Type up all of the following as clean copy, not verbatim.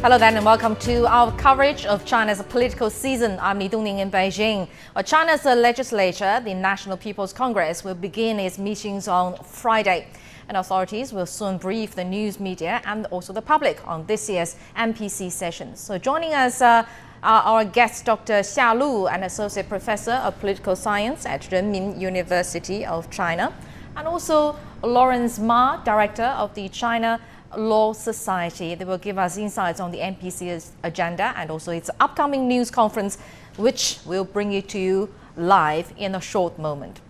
Hello then and welcome to our coverage of China's political season. I'm Li Dongning in Beijing. China's legislature, the National People's Congress, will begin its meetings on Friday. And authorities will soon brief the news media and also the public on this year's NPC session. So joining us are our guest, Dr. Xia Lu, an associate professor of political science at Renmin University of China, and also Lawrence Ma, director of the China Law Society. They will give us insights on the NPC's agenda and also its upcoming news conference, which will bring it to you live in a short moment.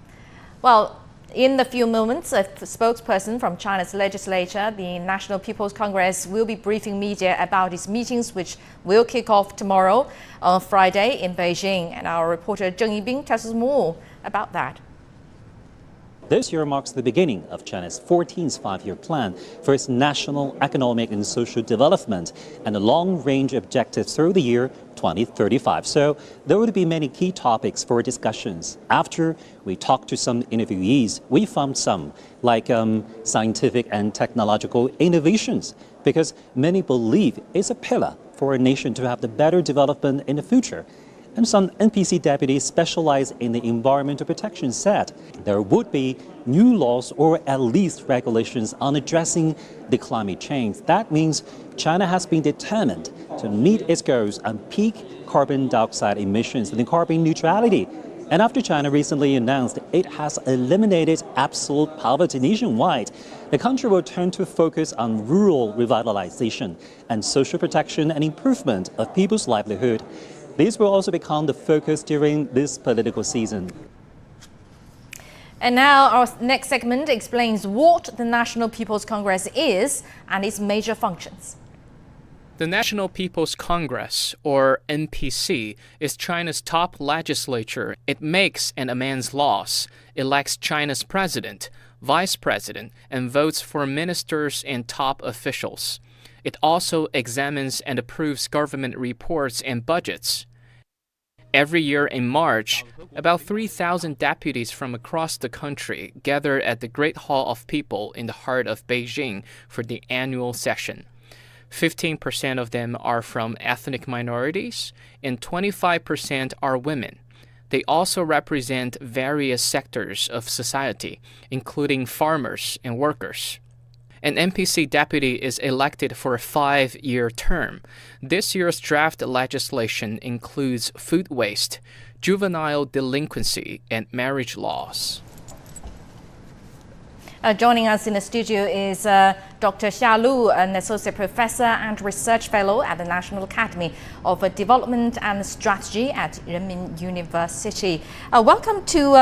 Well, in a few moments, a spokesperson from China's legislature, the National People's Congress, will be briefing media about its meetings, which will kick off tomorrow on Friday in Beijing. And our reporter Zheng Yibing tells us more about that. This year marks the beginning of China's 14th five-year plan for its national economic and social development and the long-range objectives through the year 2035. So there will be many key topics for discussions. After we talked to some interviewees, we found some like scientific and technological innovations, because many believe it's a pillar for a nation to have the better development in the future. And some NPC deputies specialized in the environmental protection said there would be new laws or at least regulations on addressing the climate change. That means China has been determined to meet its goals on peak carbon dioxide emissions and carbon neutrality. And after China recently announced it has eliminated absolute poverty nationwide, the country will turn to focus on rural revitalization and social protection and improvement of people's livelihood. These will also become the focus during this political season. And now our next segment explains what the National People's Congress is and its major functions. The National People's Congress, or NPC, is China's top legislature. It makes and amends laws, elects China's president, vice president, and votes for ministers and top officials. It also examines and approves government reports and budgets. Every year in March, about 3,000 deputies from across the country gather at the Great Hall of People in the heart of Beijing for the annual session. 15% of them are from ethnic minorities, and 25% are women. They also represent various sectors of society, including farmers and workers. An NPC deputy is elected for a 5-year term. This year's draft legislation includes food waste, juvenile delinquency, and marriage laws. Joining us in the studio is Dr. Xia Lu, an associate professor and research fellow at the National Academy of Development and Strategy at Renmin University. Welcome to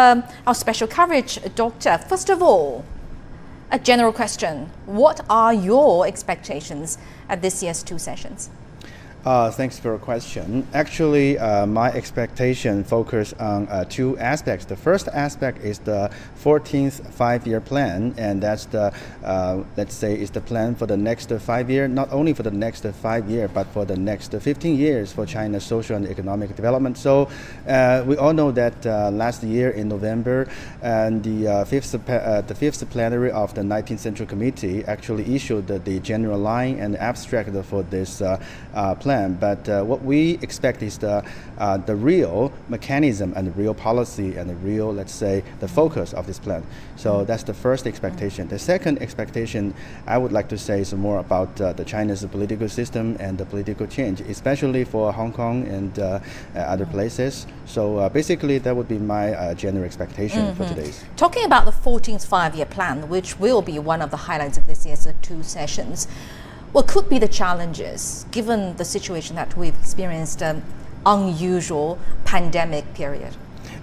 our special coverage, Doctor. First of all, a general question. What are your expectations at this year's two sessions? Thanks for your question. Actually, my expectation focus on two aspects. The first aspect is the 14th five-year plan, and that's the, let's say, is the plan for the next 5 years, not only for the next 5 years, but for the next 15 years for China's social and economic development. So we all know that last year in November, and the fifth plenary of the 19th Central Committee actually issued the general line and abstract for this plan. But what we expect is the real mechanism and the real policy and the real, let's say, the focus of this plan. So that's the first expectation. The second expectation I would like to say is more about the China's political system and the political change, especially for Hong Kong and other places. So basically that would be my general expectation for today's. Talking about the 14th five-year plan, which will be one of the highlights of this year's two sessions, what could be the challenges given the situation that we've experienced an unusual pandemic period?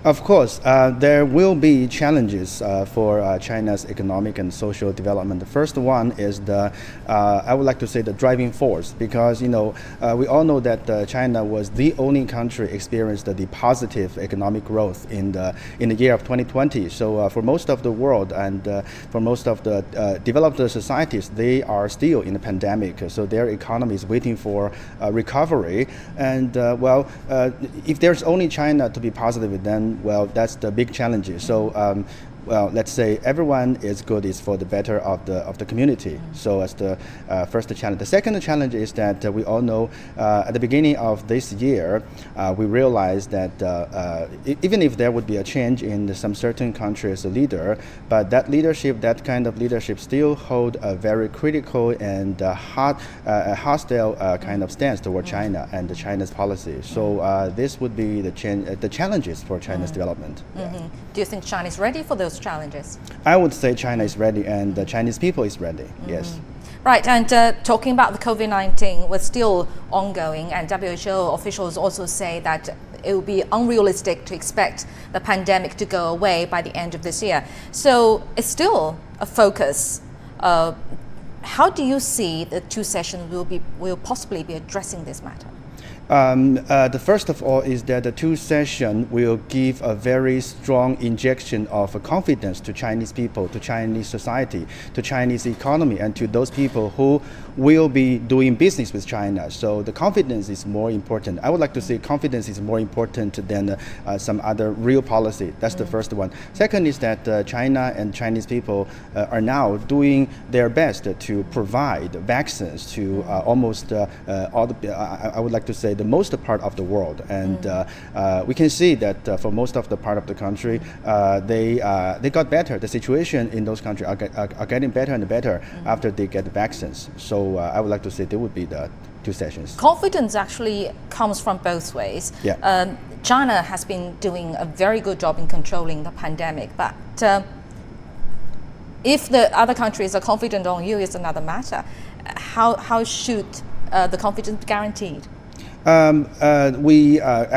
Of course, there will be challenges for China's economic and social development. The first one is I would like to say the driving force, because we all know that China was the only country experienced the positive economic growth in the year of 2020. So for most of the world and for most of the developed societies, they are still in the pandemic. So their economy is waiting for recovery. And if there's only China to be positive, then well, that's the big challenge. So well, let's say everyone is good is for the better of the community. So as the first challenge. The second challenge is that we all know at the beginning of this year, we realized that even if there would be a change in some certain country's leader, but that leadership, that kind of leadership still hold a very critical and hostile kind of stance toward China and China's policy. So this would be the challenges for China's development. Yeah. Do you think China is ready for those challenges? I would say China is ready and the Chinese people is ready, yes. Right, and talking about the COVID-19 was still ongoing, and WHO officials also say that it would be unrealistic to expect the pandemic to go away by the end of this year. So it's still a focus. How do you see the two sessions will possibly be addressing this matter? The first of all is that the two sessions will give a very strong injection of confidence to Chinese people, to Chinese society, to Chinese economy, and to those people who will be doing business with China. So the confidence is more important. I would like to say confidence is more important than some other real policy. That's the first one. Second is that China and Chinese people are now doing their best to provide vaccines to almost all the, I would like to say, the most part of the world, and we can see that for most of the part of the country, they got better. The situation in those countries are getting better and better after they get the vaccines. So I would like to say there would be the two sessions. Confidence actually comes from both ways. Yeah. China has been doing a very good job in controlling the pandemic, but if the other countries are confident on you, it's another matter. How should the confidence be guaranteed? We have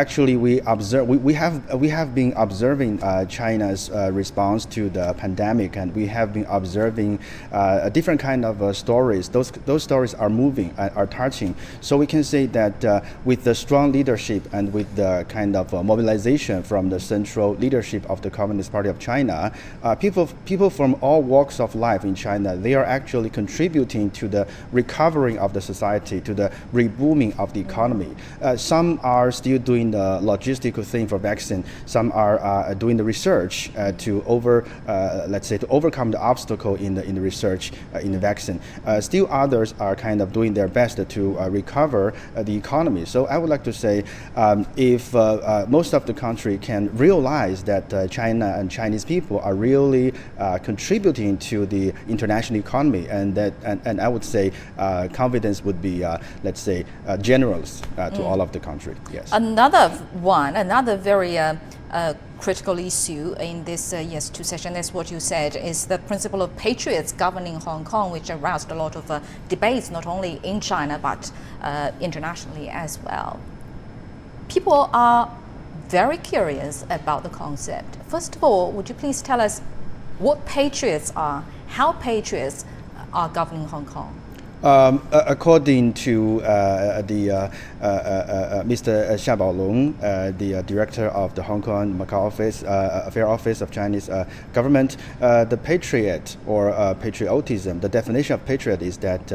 been observing China's response to the pandemic, and we have been observing a different kind of stories. Those stories are moving, are touching. So we can say that with the strong leadership and with the kind of mobilization from the central leadership of the Communist Party of China, people from all walks of life in China, they are actually contributing to the recovering of the society, to the rebooming of the economy. Some are still doing the logistical thing for vaccine. Some are doing the research to overcome the obstacle in the research in the vaccine. Still others are kind of doing their best to recover the economy. So I would like to say, if most of the country can realize that China and Chinese people are really contributing to the international economy, and I would say confidence would be, generous to all of the country. Yes. Another very critical issue in this year's two session is what you said, is the principle of Patriots governing Hong Kong, which aroused a lot of debates, not only in China but internationally as well. People are very curious about the concept. First of all, would you please tell us what Patriots are, how Patriots are governing Hong Kong? According to Mr. Xia Baolong, the director of the Hong Kong Macau Affair Office of Chinese government, the patriot or patriotism, the definition of patriot is that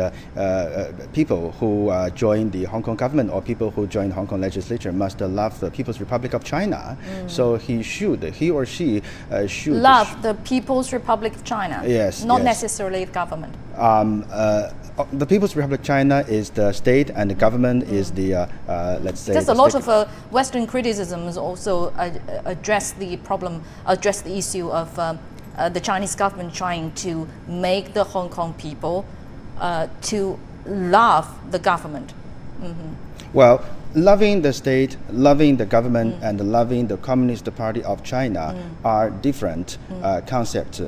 people who join the Hong Kong government or people who join the Hong Kong legislature must love the People's Republic of China. So he or she should love the People's Republic of China. Yes, not yes. necessarily the government. The People's Republic of China is the state, and the government is the, let's say... There's a lot of Western criticisms also address the issue of the Chinese government trying to make the Hong Kong people to love the government. Well, loving the state, loving the government, and loving the Communist Party of China are different concepts.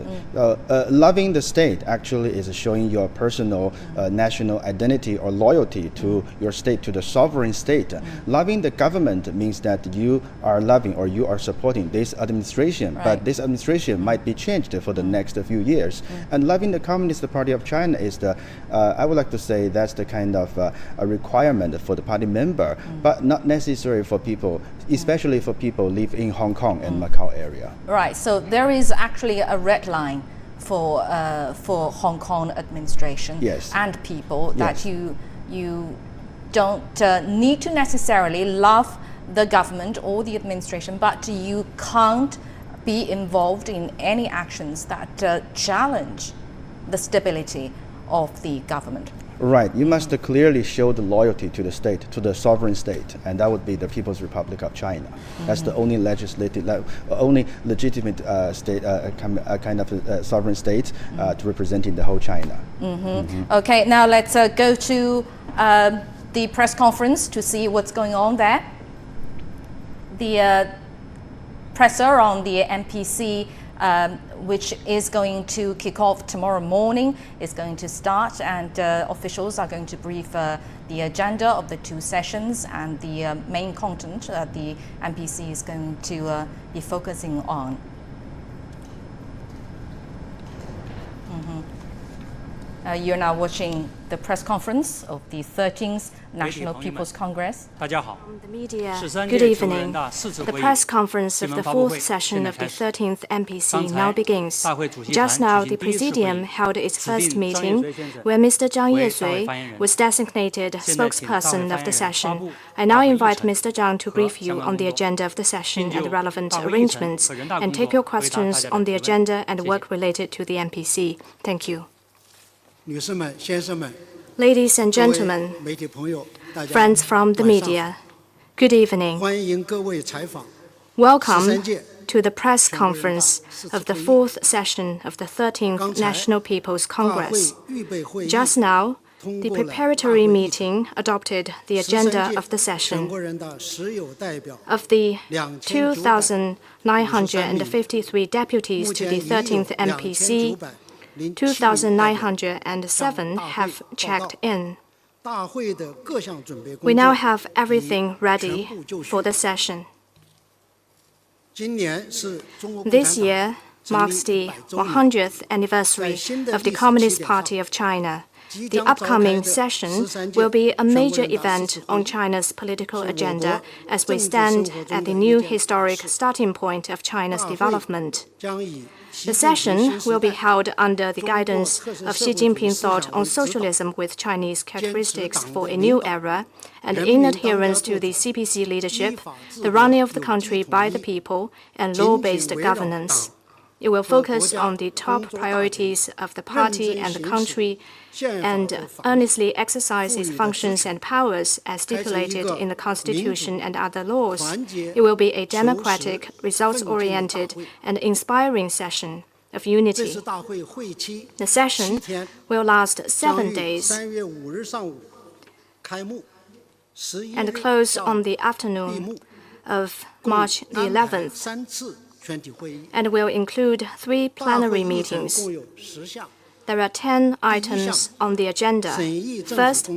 Loving the state actually is showing your personal national identity or loyalty to your state, to the sovereign state. Loving the government means that you are loving or you are supporting this administration, but this administration might be changed for the next few years. And loving the Communist Party of China is the, I would like to say that's the kind of a requirement for the party member, but not necessary for people, especially for people live in Hong Kong and Macau area. Right, so there is actually a red line for Hong Kong administration and people that you don't need to necessarily love the government or the administration, but you can't be involved in any actions that challenge the stability of the government? Right. You must clearly show the loyalty to the state, to the sovereign state, and that would be the People's Republic of China. That's the only only legitimate state, kind of sovereign state to representing the whole China. Okay, now let's go to the press conference to see what's going on there. The presser on the NPC, which is going to kick off tomorrow morning, is going to start, and officials are going to brief the agenda of the two sessions and the main content that the NPC is going to be focusing on. You're now watching the press conference of the 13th National People's Congress. From the media, good evening. The press conference of the fourth session of the 13th NPC now begins. Just now, the Presidium held its first meeting, where Mr. Zhang Yesui was designated spokesperson of the session. I now invite Mr. Zhang to brief you on the agenda of the session and the relevant arrangements, and take your questions on the agenda and work related to the NPC. Thank you. Ladies and gentlemen, friends from the media, good evening. Welcome to the press conference of the fourth session of the 13th National People's Congress. Just now, the preparatory meeting adopted the agenda of the session. Of the 2,953 deputies to the 13th NPC, 2,907 have checked in. We now have everything ready for the session. This year marks the 100th anniversary of the Communist Party of China. The upcoming session will be a major event on China's political agenda as we stand at the new historic starting point of China's development. The session will be held under the guidance of Xi Jinping thought on socialism with Chinese characteristics for a new era, and in adherence to the CPC leadership, the running of the country by the people, and law-based governance. It will focus on the top priorities of the party and the country, and earnestly exercise its functions and powers as stipulated in the Constitution and other laws. It will be a democratic, results-oriented, and inspiring session of unity. The session will last 7 days and close on the afternoon of March the 11th, and will include 3 plenary meetings. There are 10 items on the agenda. First,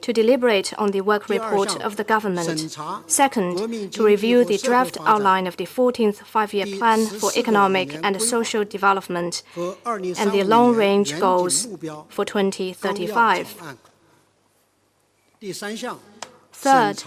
to deliberate on the work report of the government. Second, to review the draft outline of the 14th Five-Year Plan for Economic and Social Development and the long-range goals for 2035. Third,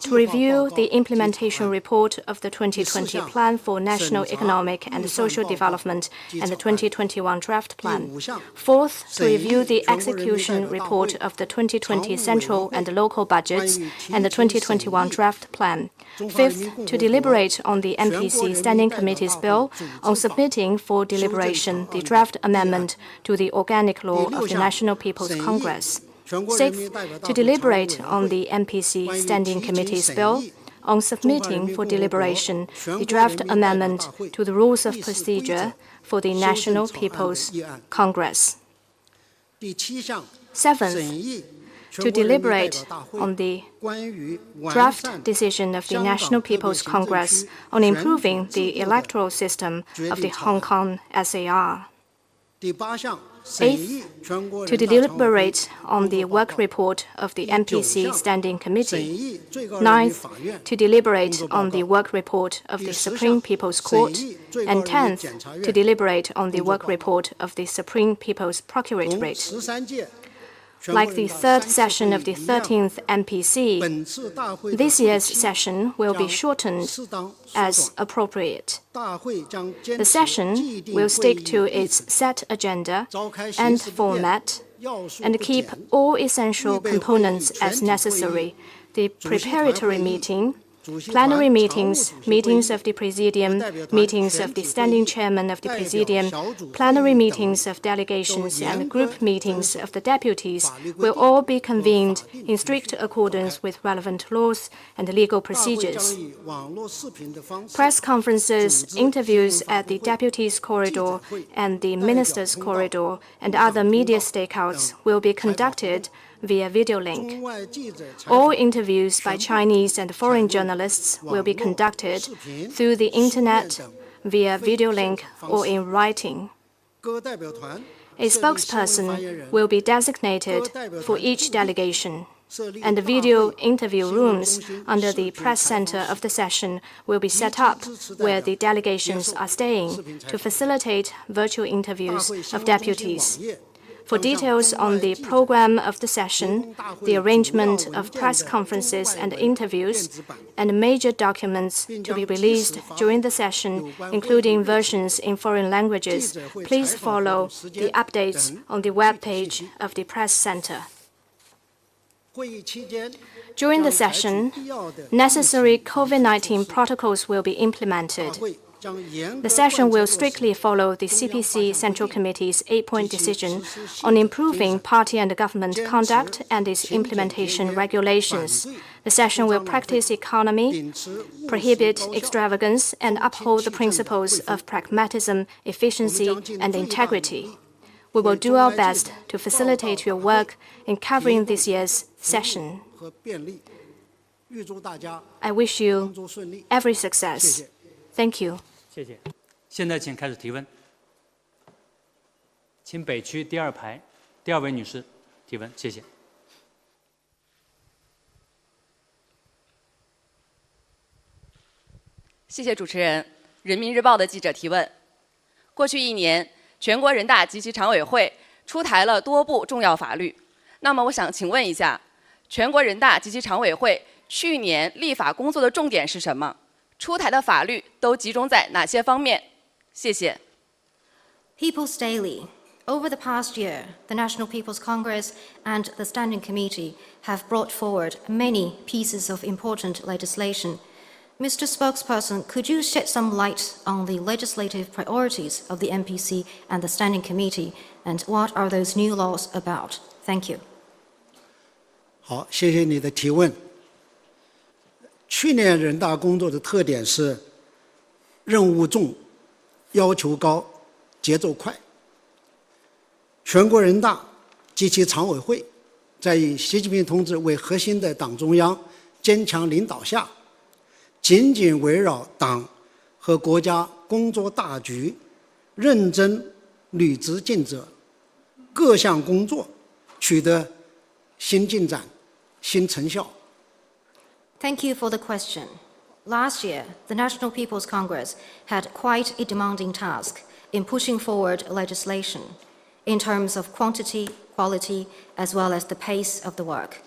to review the implementation report of the 2020 Plan for National Economic and Social Development and the 2021 Draft Plan. Fourth, to review the execution report of the 2020 Central and Local Budgets and the 2021 Draft Plan. Fifth, to deliberate on the NPC Standing Committee's bill on submitting for deliberation the draft amendment to the Organic Law of the National People's Congress. Sixth, to deliberate on the NPC Standing Committee's bill on submitting for deliberation the draft amendment to the Rules of Procedure for the National People's Congress. Seventh, to deliberate on the draft decision of the National People's Congress on improving the electoral system of the Hong Kong SAR. Eighth, to deliberate on the work report of the NPC Standing Committee. Ninth, to deliberate on the work report of the Supreme People's Court. And 10th, to deliberate on the work report of the Supreme People's Procuratorate. Like the third session of the 13th NPC, this year's session will be shortened as appropriate. The session will stick to its set agenda and format and keep all essential components as necessary. The preparatory meeting Plenary meetings, meetings of the Presidium, meetings of the Standing Chairman of the Presidium, plenary meetings of delegations and group meetings of the deputies will all be convened in strict accordance with relevant laws and legal procedures. Press conferences, interviews at the deputies' corridor and the ministers' corridor, and other media stakeouts will be conducted via video link. All interviews by Chinese and foreign journalists will be conducted through the internet, via video link, or in writing. A spokesperson will be designated for each delegation, and the video interview rooms under the press center of the session will be set up where the delegations are staying to facilitate virtual interviews of deputies. For details on the program of the session, the arrangement of press conferences and interviews, and major documents to be released during the session, including versions in foreign languages, please follow the updates on the web page of the press center. During the session, necessary COVID-19 protocols will be implemented. The session will strictly follow the CPC Central Committee's 8-point decision on improving party and government conduct and its implementation regulations. The session will practice economy, prohibit extravagance, and uphold the principles of pragmatism, efficiency, and integrity. We will do our best to facilitate your work in covering this year's session. I wish you every success. Thank you. 谢谢。现在请开始提问。请北区第2排第2位女士提问，谢谢。谢谢主持人。人民日报的记者提问：过去1年，全国人大及其常委会出台了多部重要法律。那么，我想请问一下，全国人大及其常委会去年立法工作的重点是什么？ 出台的法律都集中在哪些方面？谢谢。People's Daily. Over the past year, the National People's Congress and the Standing Committee have brought forward many pieces of important legislation. Mr. Spokesperson, could you shed some light on the legislative priorities of the NPC and the Standing Committee, and what are those new laws about? Thank you. 好，谢谢你的提问。 去年人大工作的特点是任务重、要求高、节奏快。全国人大及其常委会在以习近平同志为核心的党中央坚强领导下，紧紧围绕党和国家工作大局，认真履职尽责，各项工作取得新进展、新成效。 Thank you for the question. Last year, the National People's Congress had quite a demanding task in pushing forward legislation in terms of quantity, quality, as well as the pace of the work.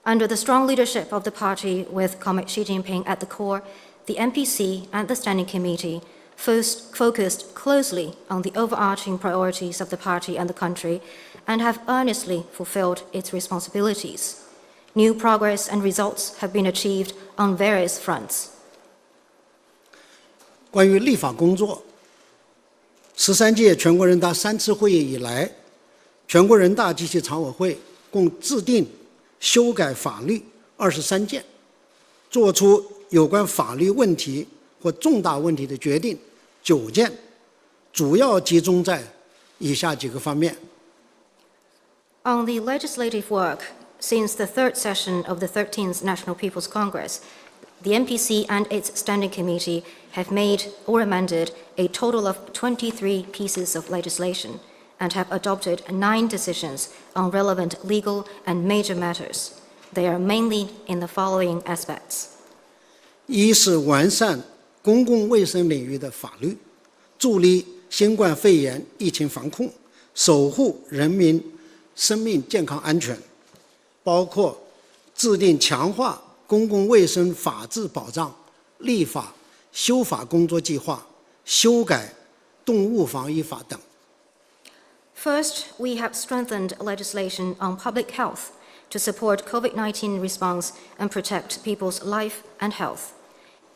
Under the strong leadership of the party with Comrade Xi Jinping at the core, the NPC and the Standing Committee first focused closely on the overarching priorities of the party and the country and have earnestly fulfilled its responsibilities. New progress and results have been achieved on various fronts. 关于立法工作，13届全国人大3次会议以来，全国人大及其常委会共制定、修改法律23件，作出有关法律问题或重大问题的决定9件，主要集中在以下几个方面。On the legislative work, since the third session of the 13th National People's Congress, the NPC and its Standing Committee have made or amended a total of 23 pieces of legislation and have adopted 9 decisions on relevant legal and major matters. They are mainly in the following aspects. 一是完善公共卫生领域的法律，助力新冠肺炎疫情防控，守护人民生命健康安全，包括制定强化公共卫生法治保障、立法、修法工作计划、修改动物防疫法等。 First, we have strengthened legislation on public health to support COVID-19 response and protect people's life and health.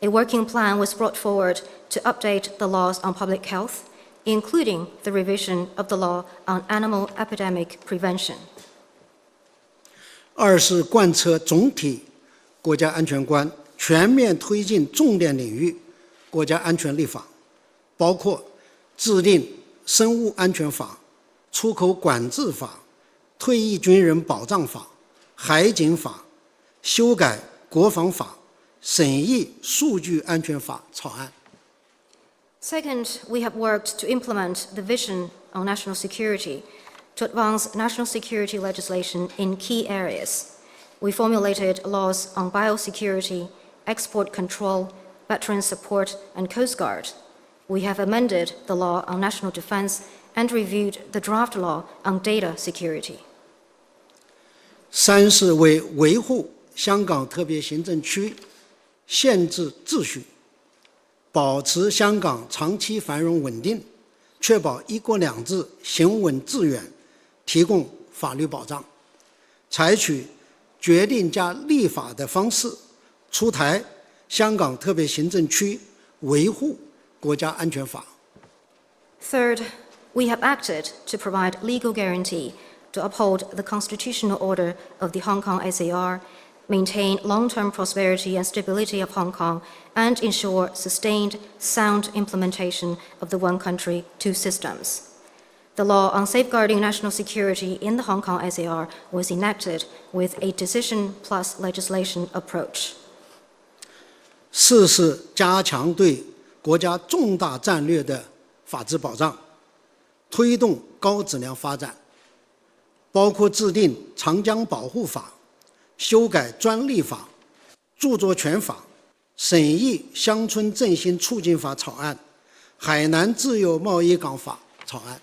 A working plan was brought forward to update the laws on public health, including the revision of the law on animal epidemic prevention. 二是贯彻总体国家安全观，全面推进重点领域国家安全立法，包括制定生物安全法、出口管制法、退役军人保障法、海警法，修改国防法，审议数据安全法草案。Second, we have worked to implement the vision on national security to advance national security legislation in key areas. We formulated laws on biosecurity, export control, veteran support, and Coast Guard. We have amended the law on national defense and reviewed the draft law on data security. 三是为维护香港特别行政区宪制秩序，保持香港长期繁荣稳定，确保一国两制行稳致远，提供法律保障，采取决定加立法的方式出台香港特别行政区维护国家安全法。 Third, we have acted to provide legal guarantee to uphold the constitutional order of the Hong Kong SAR, maintain long-term prosperity and stability of Hong Kong, and ensure sustained, sound implementation of the one country, two systems. The law on safeguarding national security in the Hong Kong SAR was enacted with a decision plus legislation approach. 四是加强对国家重大战略的法治保障，推动高质量发展，包括制定长江保护法、修改专利法、著作权法、审议乡村振兴促进法草案、海南自由贸易港法草案。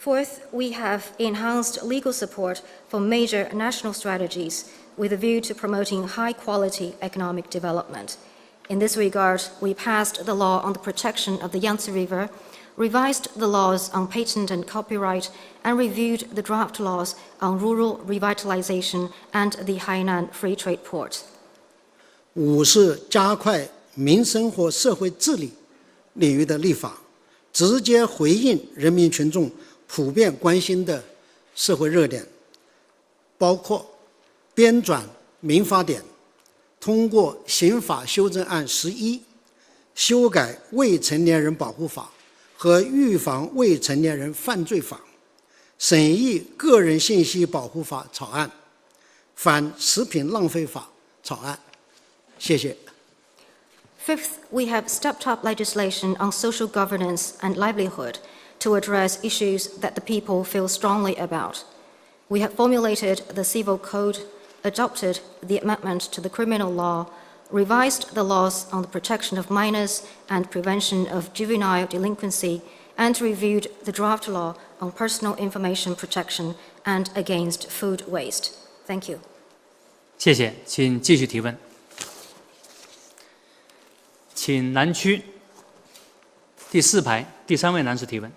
Fourth, we have enhanced legal support for major national strategies with a view to promoting high-quality economic development. In this regard, we passed the law on the protection of the Yangtze River, revised the laws on patent and copyright, and reviewed the draft laws on rural revitalization and the Hainan Free Trade Port. 五是加快民生或社会治理领域的立法，直接回应人民群众普遍关心的社会热点，包括编纂民法典，通过刑法修正案11，修改未成年人保护法和预防未成年人犯罪法，审议个人信息保护法草案，反食品浪费法草案。谢谢。 Fifth, we have stepped up legislation on social governance and livelihood to address issues that the people feel strongly about. We have formulated the civil code, adopted the amendment to the criminal law, revised the laws on the protection of minors and prevention of juvenile delinquency, and reviewed the draft law on personal information protection and against food waste. Thank you. 谢谢，请继续提问。请南区第4排第3位男士提问。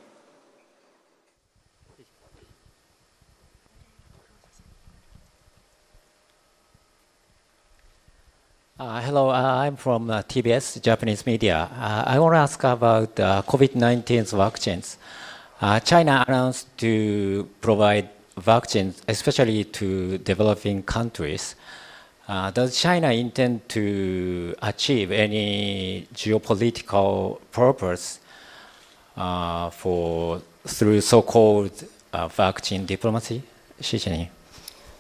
Hello, I'm from TBS, Japanese media. I want to ask about COVID-19 vaccines. China announced to provide vaccines, especially to developing countries. Does China intend to achieve any geopolitical purpose through so-called vaccine diplomacy? 谢谢您。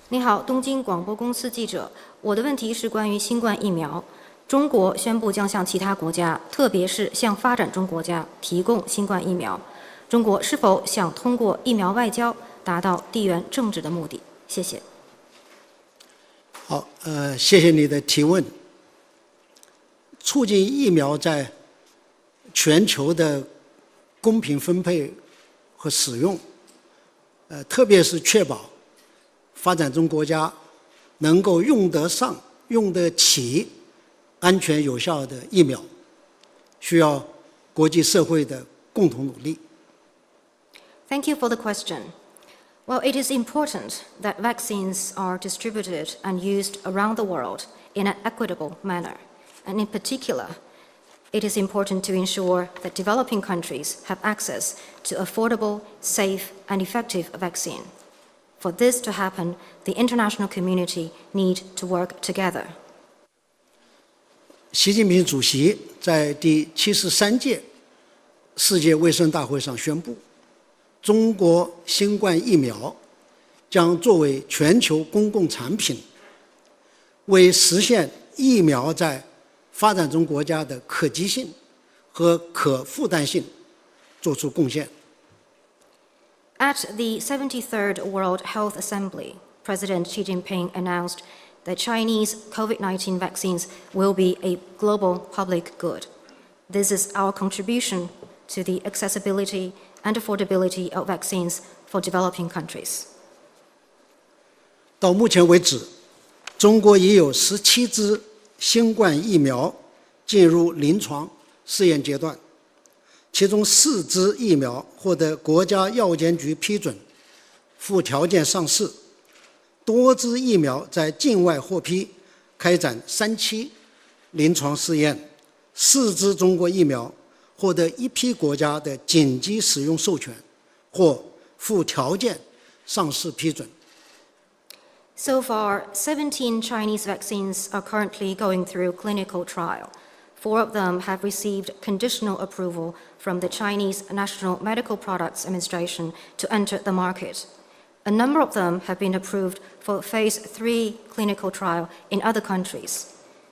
你好，东京广播公司记者。我的问题是关于新冠疫苗。中国宣布将向其他国家，特别是向发展中国家提供新冠疫苗。中国是否想通过疫苗外交达到地缘政治的目的？谢谢。好，谢谢你的提问。促进疫苗在全球的公平分配和使用，特别是确保发展中国家能够用得上、用得起安全有效的疫苗，需要国际社会的共同努力。 Thank you for the question. Well, it is important that vaccines are distributed and used around the world in an equitable manner. And in particular, it is important to ensure that developing countries have access to affordable, safe, and effective vaccine. For this to happen, the international community need to work together. 习近平主席在第73届世界卫生大会上宣布，中国新冠疫苗将作为全球公共产品，为实现疫苗在发展中国家的可及性和可负担性做出贡献。At the 73rd World Health Assembly, President Xi Jinping announced that Chinese COVID-19 vaccines will be a global public good. This is our contribution to the accessibility and affordability of vaccines for developing countries. 到目前为止，中国已有17支新冠疫苗进入临床试验阶段，其中4支疫苗获得国家药监局批准，附条件上市，多支疫苗在境外获批，开展3期临床试验，4支中国疫苗获得一批国家的紧急使用授权或附条件上市批准。So far, 17 Chinese vaccines are currently going through clinical trial. 4 of them have received conditional approval from the Chinese National Medical Products Administration to enter the market. A number of them have been approved for phase 3 clinical trial in other countries.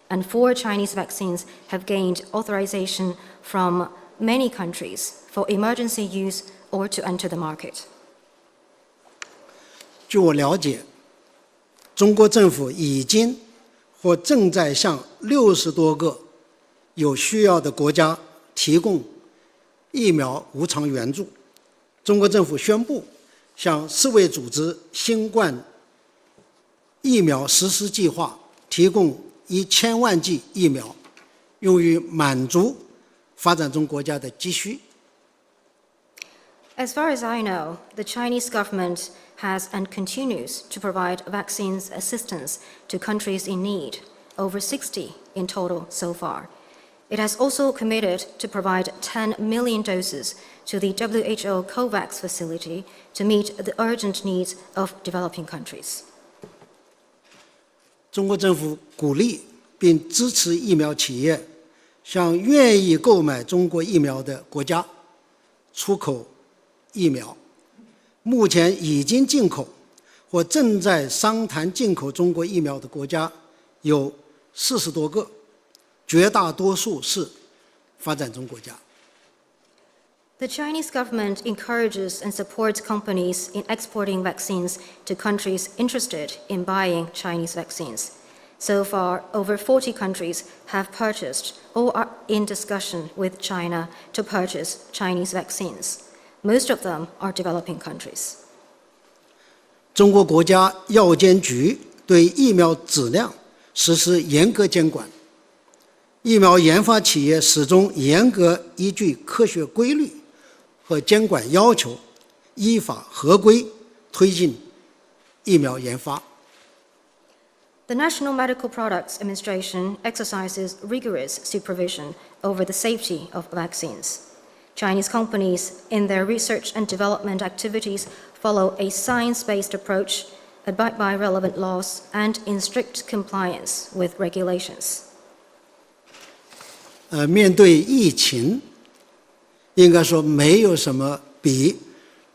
And 4 Chinese vaccines have gained authorization from many countries for emergency use or to enter the market. 据我了解，中国政府已经或正在向60多个有需要的国家提供疫苗无偿援助。中国政府宣布向世卫组织新冠疫苗实施计划提供1000万剂疫苗，用于满足发展中国家的急需。As far as I know, the Chinese government has and continues to provide vaccines assistance to countries in need, over 60 in total so far. It has also committed to provide 10 million doses to the WHO COVAX facility to meet the urgent needs of developing countries. 中国政府鼓励并支持疫苗企业向愿意购买中国疫苗的国家出口疫苗。目前已经进口或正在商谈进口中国疫苗的国家有40多个，绝大多数是发展中国家。The Chinese government encourages and supports companies in exporting vaccines to countries interested in buying Chinese vaccines. So far, over 40 countries have purchased or are in discussion with China to purchase Chinese vaccines. Most of them are developing countries. 中国国家药监局对疫苗质量实施严格监管，疫苗研发企业始终严格依据科学规律和监管要求，依法合规推进疫苗研发。The National Medical Products Administration exercises rigorous supervision over the safety of vaccines. Chinese companies, in their research and development activities, follow a science-based approach, abide by relevant laws, and in strict compliance with regulations. 面对疫情，应该说没有什么比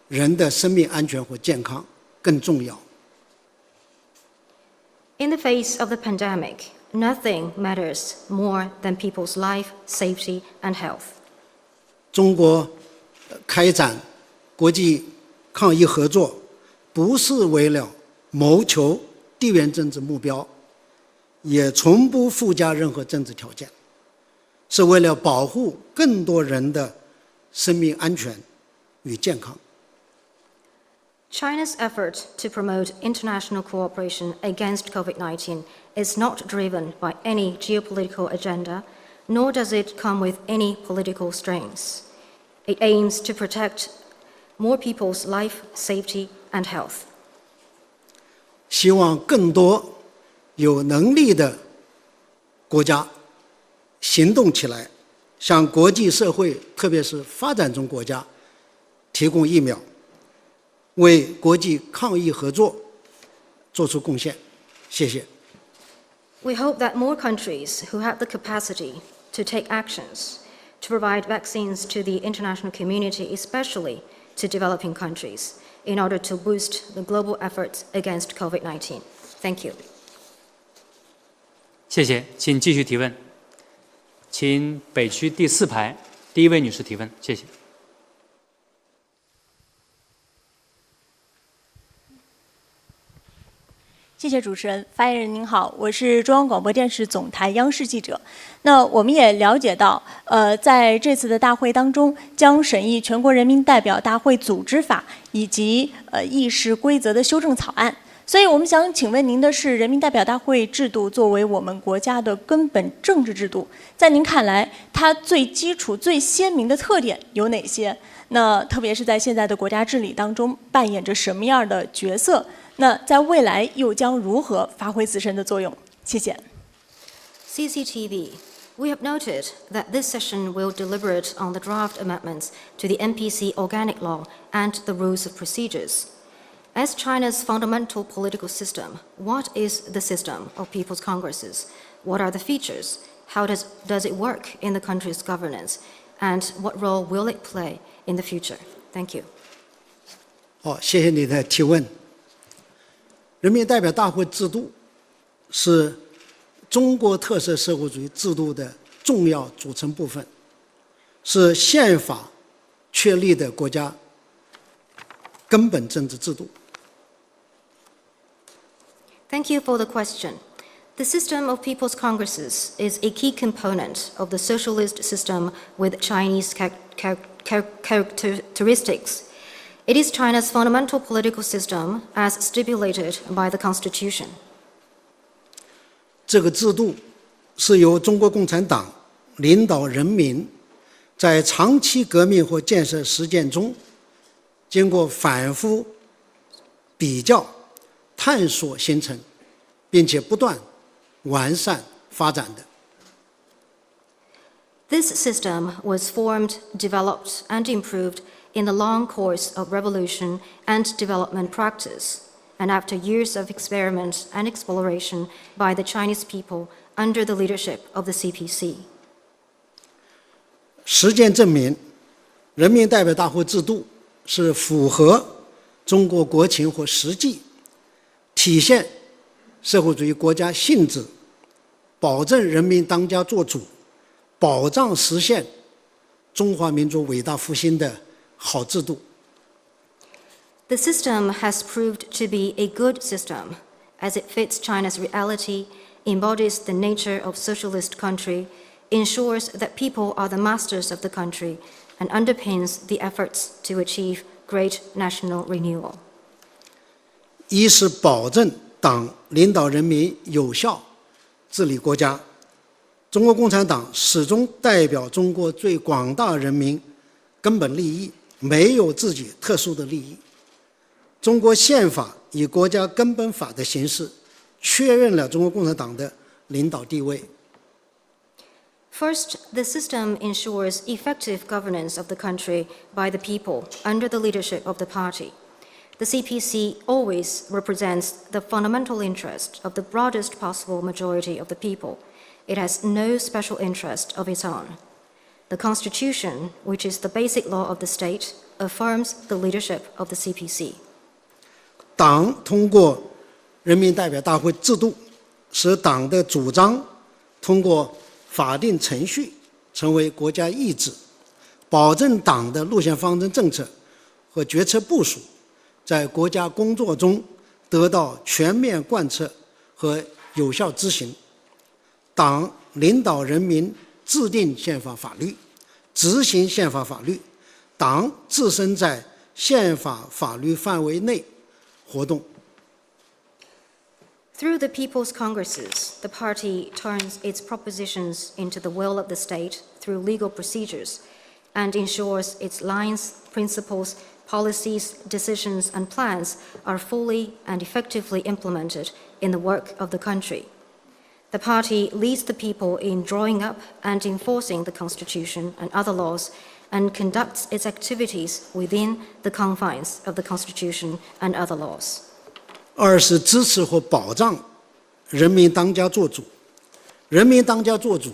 人的生命安全或健康更重要。In the face of the pandemic, nothing matters more than people's life, safety, and health. 中国开展国际抗疫合作，不是为了谋求地缘政治目标，也从不附加任何政治条件，是为了保护更多人的生命安全与健康。China's effort to promote international cooperation against COVID-19 is not driven by any geopolitical agenda, nor does it come with any political strings. It aims to protect more people's life, safety, and health. 希望更多有能力的国家行动起来，向国际社会，特别是发展中国家提供疫苗，为国际抗疫合作做出贡献。谢谢。We hope that more countries who have the capacity to take actions to provide vaccines to the international community, especially to developing countries, in order to boost the global efforts against COVID-19. Thank you. 谢谢，请继续提问。请北区第4排第1位女士提问，谢谢。谢谢主持人，发言人您好，我是中央广播电视总台央视记者。那我们也了解到，在这次的大会当中，将审议全国人民代表大会组织法以及议事规则的修正草案。所以我们想请问您的是，人民代表大会制度作为我们国家的根本政治制度，在您看来，它最基础、最鲜明的特点有哪些？那特别是在现在的国家治理当中，扮演着什么样的角色？那在未来又将如何发挥自身的作用？谢谢。CCTV. We have noted that this session will deliberate on the draft amendments to the NPC Organic Law and the Rules of Procedures. As China's fundamental political system, what is the system of people's congresses? What are the features? How does it work in the country's governance? And what role will it play in the future? Thank you. 好，谢谢你的提问。人民代表大会制度是中国特色社会主义制度的重要组成部分，是宪法确立的国家根本政治制度。Thank you for the question. The system of people's congresses is a key component of the socialist system with Chinese characteristics. It is China's fundamental political system as stipulated by the Constitution. 这个制度是由中国共产党领导人民在长期革命或建设实践中，经过反复比较、探索形成，并且不断完善发展的。This system was formed, developed, and improved in the long course of revolution and development practice, and after years of experiment and exploration by the Chinese people under the leadership of the CPC. 实践证明，人民代表大会制度是符合中国国情和实际，体现社会主义国家性质，保证人民当家作主，保障实现中华民族伟大复兴的好制度。The system has proved to be a good system, as it fits China's reality, embodies the nature of socialist country, ensures that people are the masters of the country, and underpins the efforts to achieve great national renewal. 一是保证党领导人民有效治理国家，中国共产党始终代表中国最广大人民根本利益，没有自己特殊的利益。中国宪法以国家根本法的形式确认了中国共产党的领导地位。First, the system ensures effective governance of the country by the people under the leadership of the party. The CPC always represents the fundamental interest of the broadest possible majority of the people. It has no special interest of its own. The Constitution, which is the basic law of the state, affirms the leadership of the CPC. 党通过人民代表大会制度，使党的主张通过法定程序成为国家意志，保证党的路线方针政策和决策部署在国家工作中得到全面贯彻和有效执行。党领导人民制定宪法法律，执行宪法法律，党自身在宪法法律范围内活动。Through the People's Congresses, the party turns its propositions into the will of the state through legal procedures and ensures its lines, principles, policies, decisions, and plans are fully and effectively implemented in the work of the country. The party leads the people in drawing up and enforcing the Constitution and other laws, and conducts its activities within the confines of the Constitution and other laws. 二是支持和保障人民当家作主。人民当家作主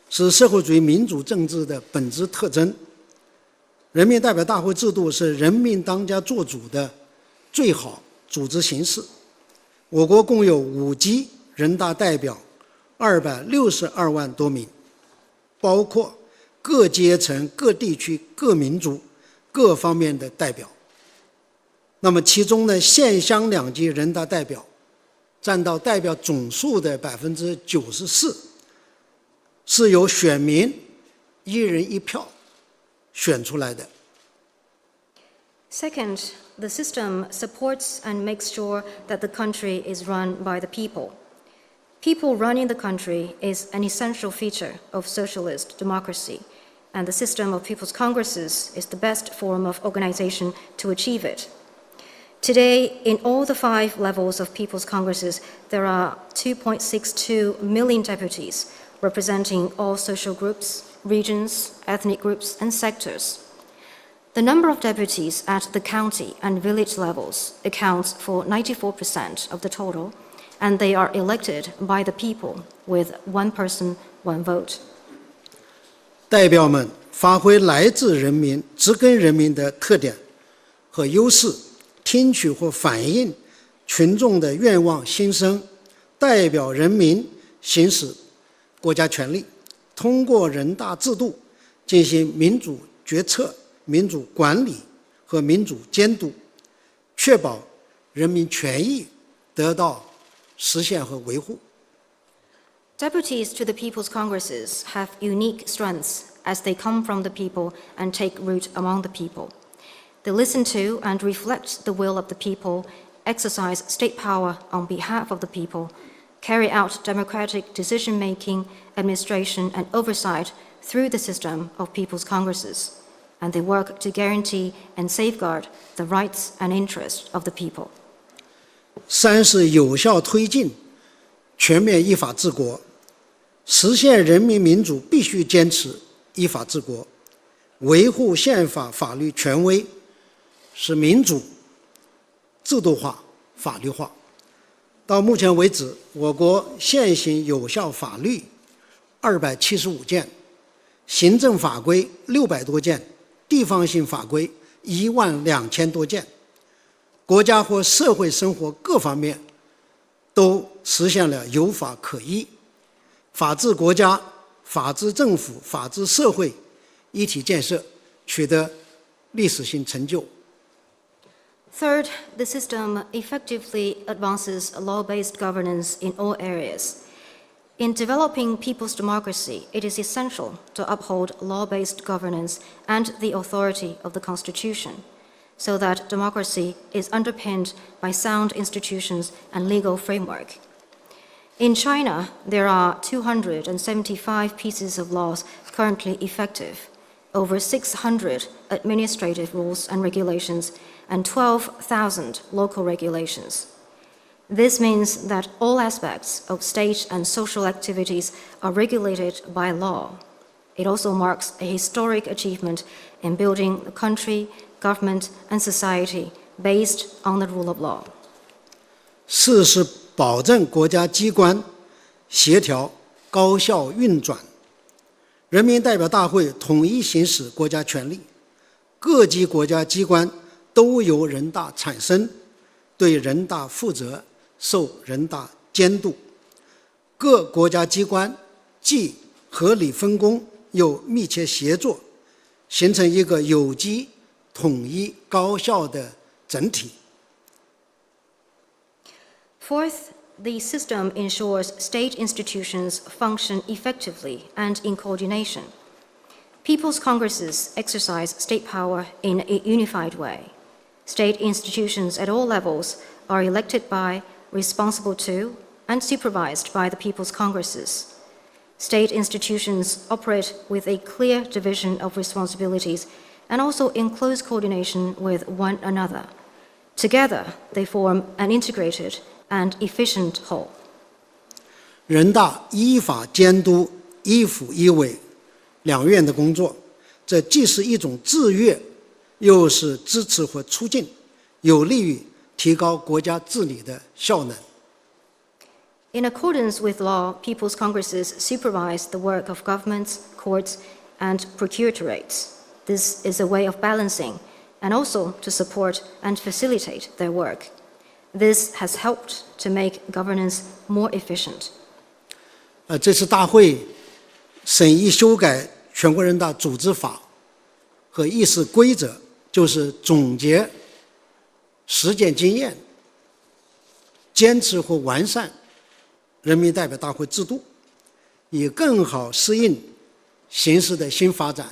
是社会主义民主政治的本质特征。人民代表大会制度是人民当家作主的最好组织形式。我国共有5级人大代表262万多名，包括各阶层、各地区、各民族、各方面的代表。那么其中呢，县乡两级人大代表占到代表总数的94%，是由选民一人一票选出来的。Second, the system supports and makes sure that the country is run by the people. People running the country is an essential feature of socialist democracy, and the system of people's congresses is the best form of organization to achieve it. Today, in all the 5 levels of people's congresses, there are 2.62 million deputies representing all social groups, regions, ethnic groups, and sectors. The number of deputies at the county and village levels accounts for 94% of the total, and they are elected by the people with 1 person, 1 vote. 代表们发挥来自人民、植根人民的特点和优势，听取或反映群众的愿望心声，代表人民行使国家权力，通过人大制度进行民主决策、民主管理和民主监督，确保人民权益得到实现和维护。Deputies to the People's Congresses have unique strengths as they come from the people and take root among the people. They listen to and reflect the will of the people, exercise state power on behalf of the people, carry out democratic decision-making, administration, and oversight through the system of People's Congresses, and they work to guarantee and safeguard the rights and interests of the people. 3是有效推进全面依法治国。实现人民民主必须坚持依法治国，维护宪法法律权威，使民主制度化、法律化。到目前为止，我国现行有效法律275件，行政法规600多件，地方性法规12000多件，国家或社会生活各方面都实现了有法可依。法治国家、法治政府、法治社会一体建设取得历史性成就。Third, the system effectively advances law-based governance in all areas. In developing people's democracy, it is essential to uphold law-based governance and the authority of the Constitution, so that democracy is underpinned by sound institutions and legal framework. In China, there are 275 pieces of laws currently effective, over 600 administrative rules and regulations, and 12,000 local regulations. This means that all aspects of state and social activities are regulated by law. It also marks a historic achievement in building a country, government, and society based on the rule of law. 4是保证国家机关协调高效运转。人民代表大会统一行使国家权力，各级国家机关都由人大产生，对人大负责，受人大监督。各国家机关既合理分工，又密切协作，形成一个有机、统一、高效的整体。Fourth, the system ensures state institutions function effectively and in coordination. People's Congresses exercise state power in a unified way. State institutions at all levels are elected by, responsible to, and supervised by the People's Congresses. State institutions operate with a clear division of responsibilities and also in close coordination with one another. Together, they form an integrated and efficient whole. 人大依法监督一府一委两院的工作，这既是一种制约，又是支持和促进，有利于提高国家治理的效能。In accordance with law, People's Congresses supervise the work of governments, courts, and procuratoriats. This is a way of balancing and also to support and facilitate their work. This has helped to make governance more efficient. 这次大会审议修改全国人大组织法和议事规则，就是总结实践经验，坚持和完善人民代表大会制度，以更好适应形势的新发展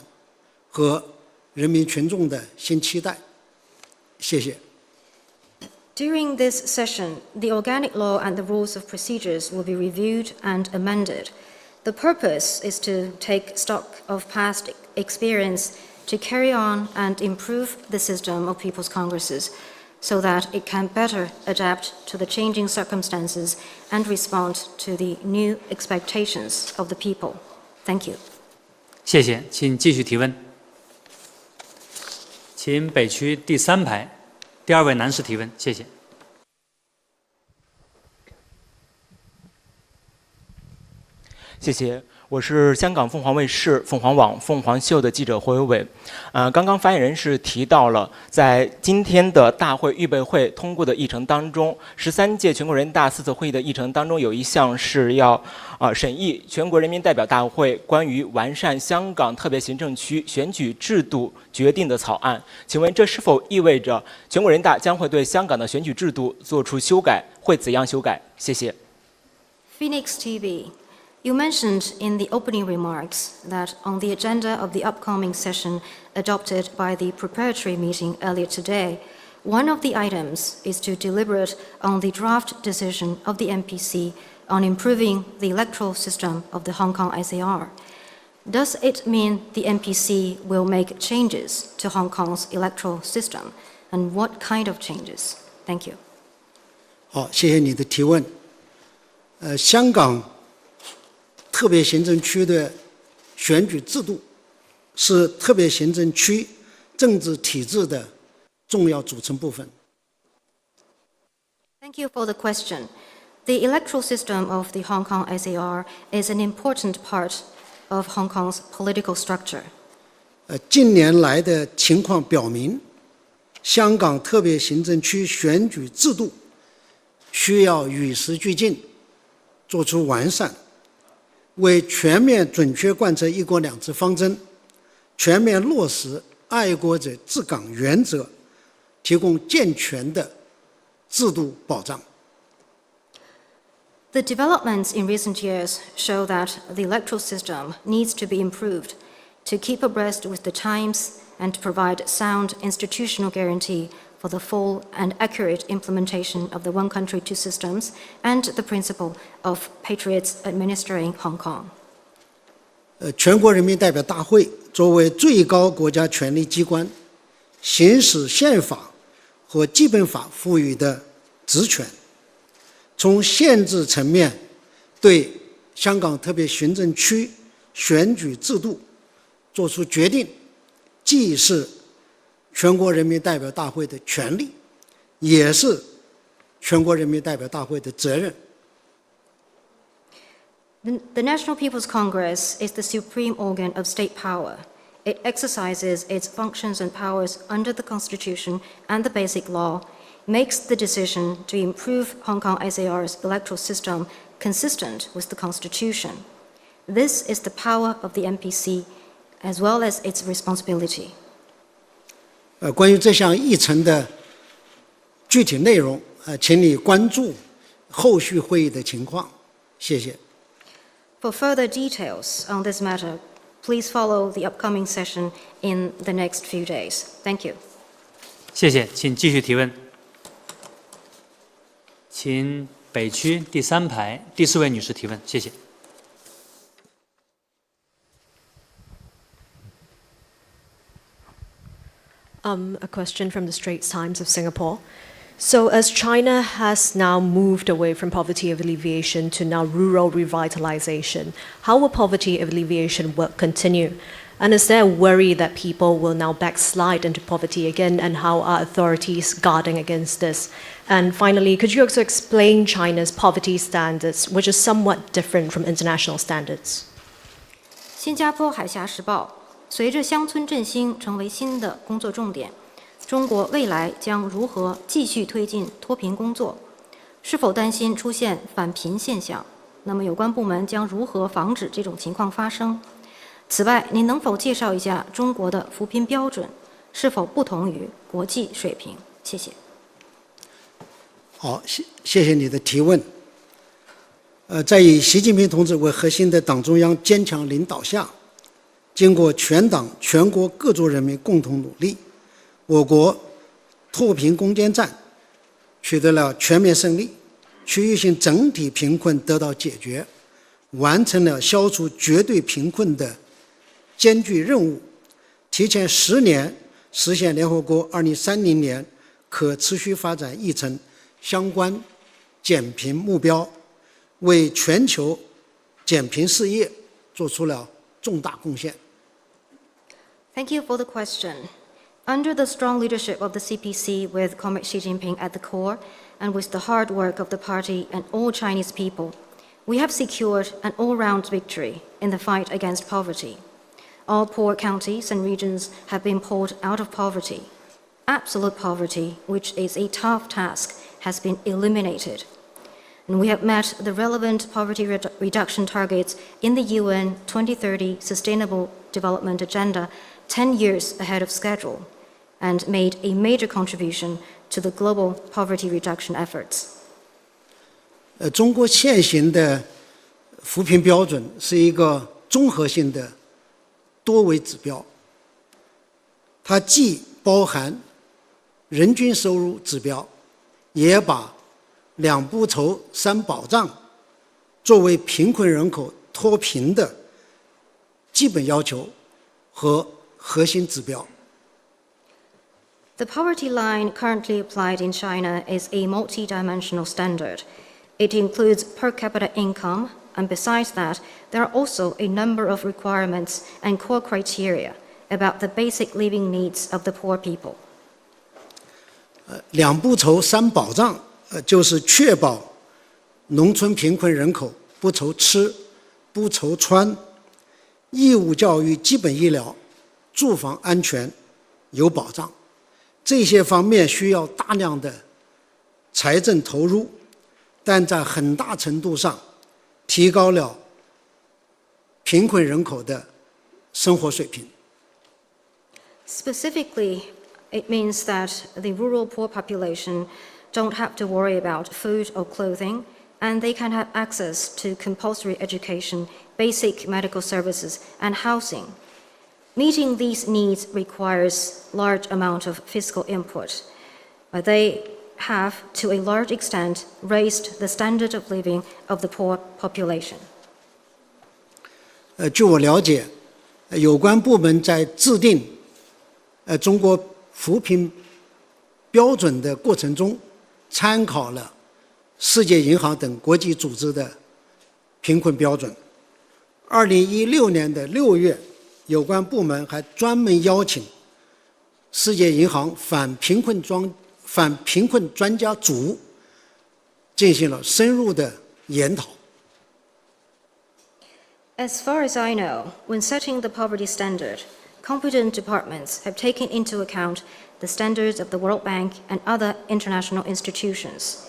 和人民群众的新期待。谢谢。During this session, the organic law and the rules of procedures will be reviewed and amended. The purpose is to take stock of past experience to carry on and improve the system of People's Congresses so that it can better adapt to the changing circumstances and respond to the new expectations of the people. Thank you. 谢谢，请继续提问。请北区第3排第2位男士提问，谢谢。谢谢，我是香港凤凰卫视、凤凰网、凤凰秀的记者霍伟伟。刚刚发言人是提到了，在今天的大会预备会通过的议程当中，13届全国人大4次会议的议程当中有一项是要审议全国人民代表大会关于完善香港特别行政区选举制度决定的草案。请问这是否意味着全国人大将会对香港的选举制度做出修改？会怎样修改？谢谢。Phoenix TV.You mentioned in the opening remarks that on the agenda of the upcoming session adopted by the preparatory meeting earlier today, one of the items is to deliberate on the draft decision of the NPC on improving the electoral system of the Hong Kong SAR. Does it mean the NPC will make changes to Hong Kong's electoral system? And what kind of changes? Thank you. 好，谢谢你的提问。香港特别行政区的选举制度是特别行政区政治体制的重要组成部分。Thank you for the question. The electoral system of the Hong Kong SAR is an important part of Hong Kong's political structure. 近年来的情况表明，香港特别行政区选举制度需要与时俱进，做出完善。为全面准确贯彻一国两制方针，全面落实爱国者治港原则，提供健全的制度保障。The developments in recent years show that the electoral system needs to be improved to keep abreast with the times and provide sound institutional guarantee for the full and accurate implementation of the one country, two systems and the principle of Patriots administering Hong Kong. 全国人民代表大会作为最高国家权力机关，行使宪法和基本法赋予的职权，从宪制层面对香港特别行政区选举制度作出决定，既是全国人民代表大会的权利，也是全国人民代表大会的责任。The National People's Congress is the supreme organ of state power. It exercises its functions and powers under the Constitution and the Basic Law, makes the decision to improve Hong Kong SAR's electoral system consistent with the Constitution. This is the power of the NPC as well as its responsibility. 关于这项议程的具体内容，请你关注后续会议的情况。谢谢。For further details on this matter, please follow the upcoming session in the next few days. Thank you. 谢谢，请继续提问。请北区第3排第4位女士提问，谢谢。A question from the Straits Times of Singapore. So as China has now moved away from poverty alleviation to now rural revitalization, how will poverty alleviation work continue? And is there a worry that people will now backslide into poverty again, and how are authorities guarding against this? And finally, could you also explain China's poverty standards, which is somewhat different from international standards? 新加坡海峡时报，随着乡村振兴成为新的工作重点，中国未来将如何继续推进脱贫工作？是否担心出现反贫现象？那么有关部门将如何防止这种情况发生？此外，您能否介绍一下中国的扶贫标准是否不同于国际水平？谢谢。好，谢谢你的提问。在以习近平同志为核心的党中央坚强领导下，经过全党全国各族人民共同努力，我国脱贫攻坚战取得了全面胜利，区域性整体贫困得到解决，完成了消除绝对贫困的艰巨任务，提前10年实现联合国2030年可持续发展议程相关减贫目标，为全球减贫事业做出了重大贡献。Thank you for the question. Under the strong leadership of the CPC, with Comrade Xi Jinping at the core, and with the hard work of the party and all Chinese people, we have secured an all-round victory in the fight against poverty. All poor counties and regions have been pulled out of poverty. Absolute poverty, which is a tough task, has been eliminated. And we have met the relevant poverty reduction targets in the UN 2030 Sustainable Development Agenda 10 years ahead of schedule, and made a major contribution to the global poverty reduction efforts. 中国现行的扶贫标准是一个综合性的多维指标，它既包含人均收入指标，也把2不愁3保障作为贫困人口脱贫的基本要求和核心指标。The poverty line currently applied in China is a multi-dimensional standard. It includes per capita income, and besides that, there are also a number of requirements and core criteria about the basic living needs of the poor people. 2不愁3保障，就是确保农村贫困人口不愁吃、不愁穿，义务教育、基本医疗、住房安全有保障。这些方面需要大量的财政投入，但在很大程度上提高了贫困人口的生活水平。Specifically, it means that the rural poor population don't have to worry about food or clothing, and they can have access to compulsory education, basic medical services, and housing. Meeting these needs requires large amount of fiscal input. They have, to a large extent, raised the standard of living of the poor population. 据我了解，有关部门在制定中国扶贫标准的过程中，参考了世界银行等国际组织的贫困标准。2016年6月，有关部门还专门邀请世界银行反贫困专家组进行了深入的研讨。As far as I know, when setting the poverty standard, competent departments have taken into account the standards of the World Bank and other international institutions.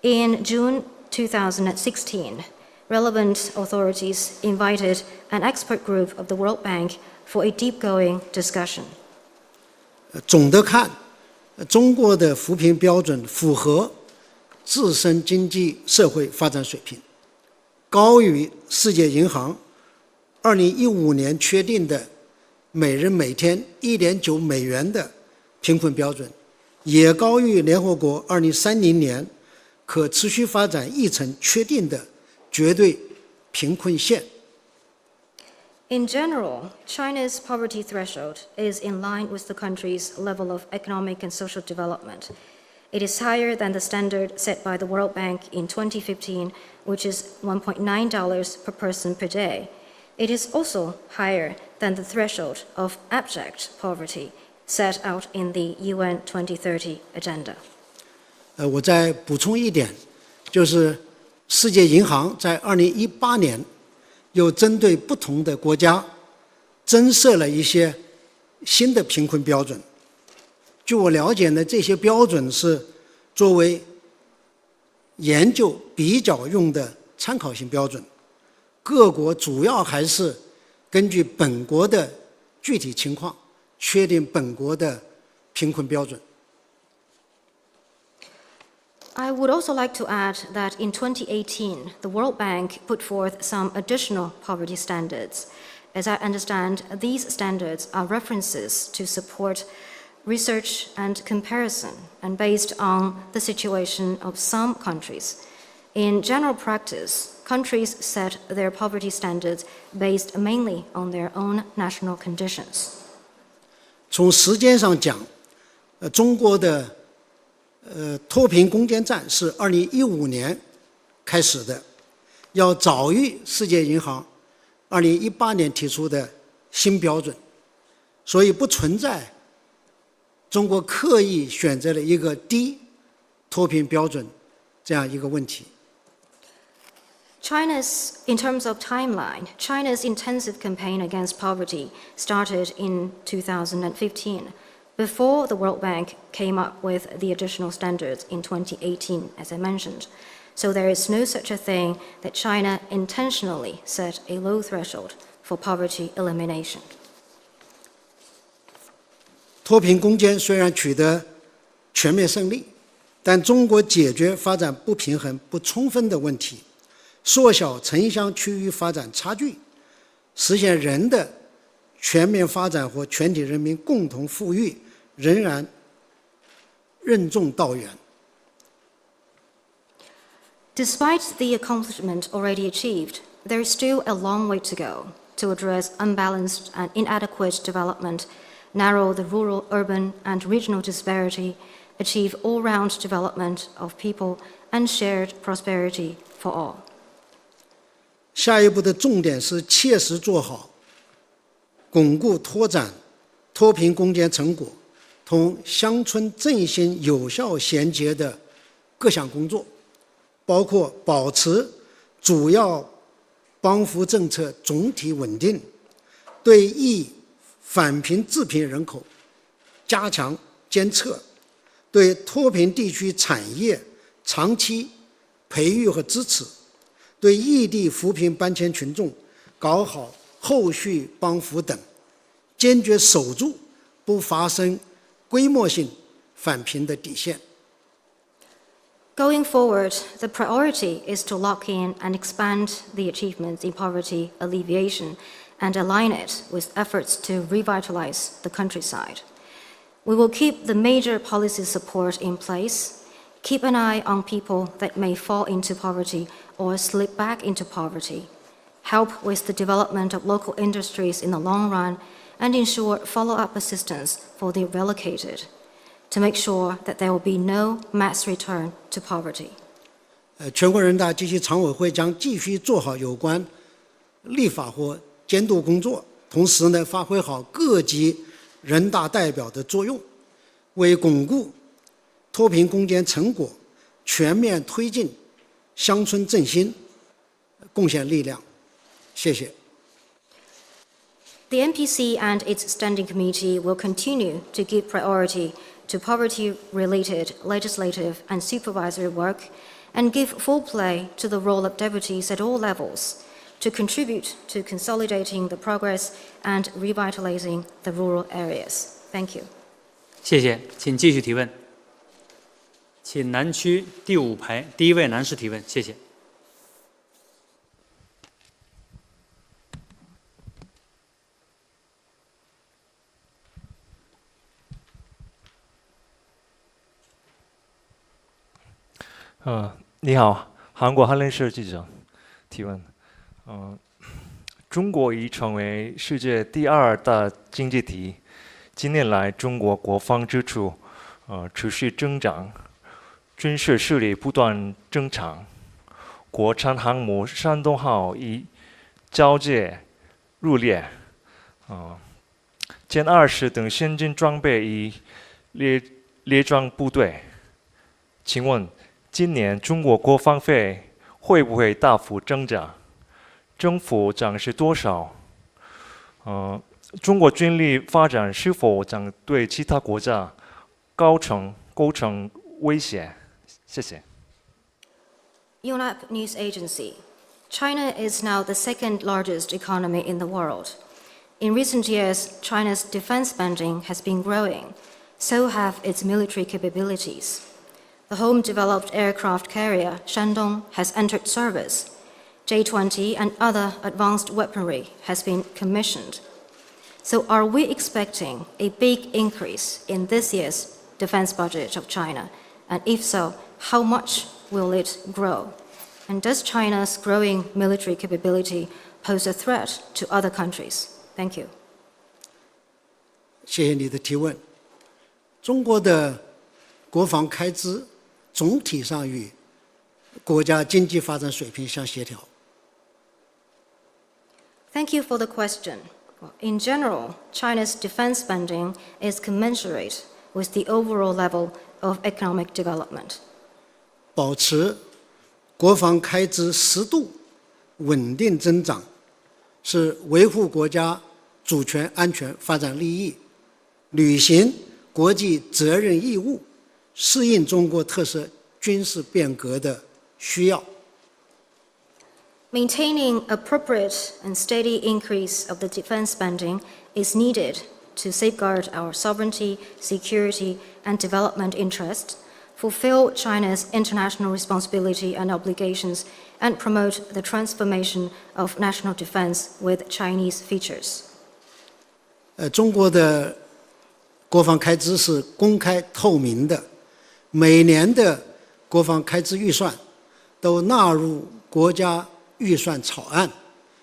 In June 2016, relevant authorities invited an expert group of the World Bank for a deep-going discussion. 总的看，中国的扶贫标准符合自身经济社会发展水平，高于世界银行2015年确定的每人每天1.9美元的贫困标准，也高于联合国2030年可持续发展议程确定的绝对贫困线。In general, China's poverty threshold is in line with the country's level of economic and social development. It is higher than the standard set by the World Bank in 2015, which is $1.9 per person per day. It is also higher than the threshold of abject poverty set out in the UN 2030 agenda. 我再补充一点，就是世界银行在2018年又针对不同的国家增设了一些新的贫困标准。据我了解呢，这些标准是作为研究比较用的参考性标准，各国主要还是根据本国的具体情况确定本国的贫困标准。I would also like to add that in 2018, the World Bank put forth some additional poverty standards. As I understand, these standards are references to support research and comparison, and based on the situation of some countries. In general practice, countries set their poverty standards based mainly on their own national conditions. 从时间上讲，中国的脱贫攻坚战是2015年开始的，要早于世界银行2018年提出的新标准，所以不存在中国刻意选择了一个低脱贫标准这样一个问题。In terms of timeline, China's intensive campaign against poverty started in 2015, before the World Bank came up with the additional standards in 2018, as I mentioned. So there is no such a thing that China intentionally set a low threshold for poverty elimination. 脱贫攻坚虽然取得全面胜利，但中国解决发展不平衡不充分的问题，缩小城乡区域发展差距，实现人的全面发展和全体人民共同富裕，仍然任重道远。Despite the accomplishment already achieved, there is still a long way to go to address unbalanced and inadequate development, narrow the rural, urban, and regional disparity, achieve all-round development of people, and shared prosperity for all. 下一步的重点是切实做好巩固拓展脱贫攻坚成果同乡村振兴有效衔接的各项工作，包括保持主要帮扶政策总体稳定，对易返贫致贫人口加强监测，对脱贫地区产业长期培育和支持，对异地扶贫搬迁群众搞好后续帮扶等，坚决守住不发生规模性返贫的底线。Going forward, the priority is to lock in and expand the achievements in poverty alleviation and align it with efforts to revitalize the countryside. We will keep the major policy support in place, keep an eye on people that may fall into poverty or slip back into poverty, help with the development of local industries in the long run, and ensure follow-up assistance for the relocated, to make sure that there will be no mass return to poverty. 全国人大及其常委会将继续做好有关立法和监督工作，同时呢，发挥好各级人大代表的作用，为巩固脱贫攻坚成果、全面推进乡村振兴贡献力量。谢谢。The NPC and its standing committee will continue to give priority to poverty-related legislative and supervisory work and give full play to the role of deputies at all levels to contribute to consolidating the progress and revitalizing the rural areas. Thank you. 谢谢，请继续提问。请南区第5排第一位男士提问，谢谢。你好，韩国翰林社记者提问。中国已成为世界第2大经济体。近年来，中国国防支出持续增长，军事实力不断增强。国产航母山东号已交接入列，歼20等先进装备已列装部队。请问，今年中国国防费会不会大幅增长？政府将是多少？中国军力发展是否将对其他国家构成威胁？谢谢。UNAP News Agency. China is now the second largest economy in the world. In recent years, China's defense spending has been growing. So have its military capabilities. The home-developed aircraft carrier Shandong has entered service. J-20 and other advanced weaponry has been commissioned. So are we expecting a big increase in this year's defense budget of China? And if so, how much will it grow? And does China's growing military capability pose a threat to other countries? Thank you. 谢谢你的提问。中国的国防开支总体上与国家经济发展水平相协调。Thank you for the question. In general, China's defense spending is commensurate with the overall level of economic development. 保持国防开支适度、稳定增长，是维护国家主权、安全、发展利益，履行国际责任义务，适应中国特色军事变革的需要。Maintaining appropriate and steady increase of the defense spending is needed to safeguard our sovereignty, security, and development interests, fulfill China's international responsibility and obligations, and promote the transformation of national defense with Chinese features. 中国的国防开支是公开透明的，每年的国防开支预算都纳入国家预算草案，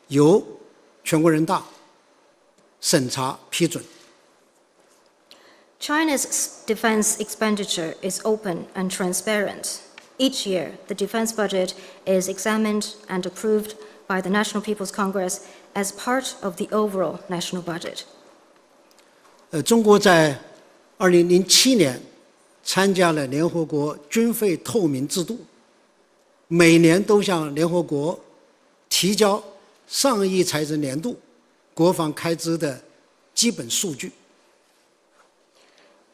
由全国人大审查批准。China's defense expenditure is open and transparent. Each year, the defense budget is examined and approved by the National People's Congress as part of the overall national budget. 中国在2007年参加了联合国军费透明制度，每年都向联合国提交上一财政年度国防开支的基本数据。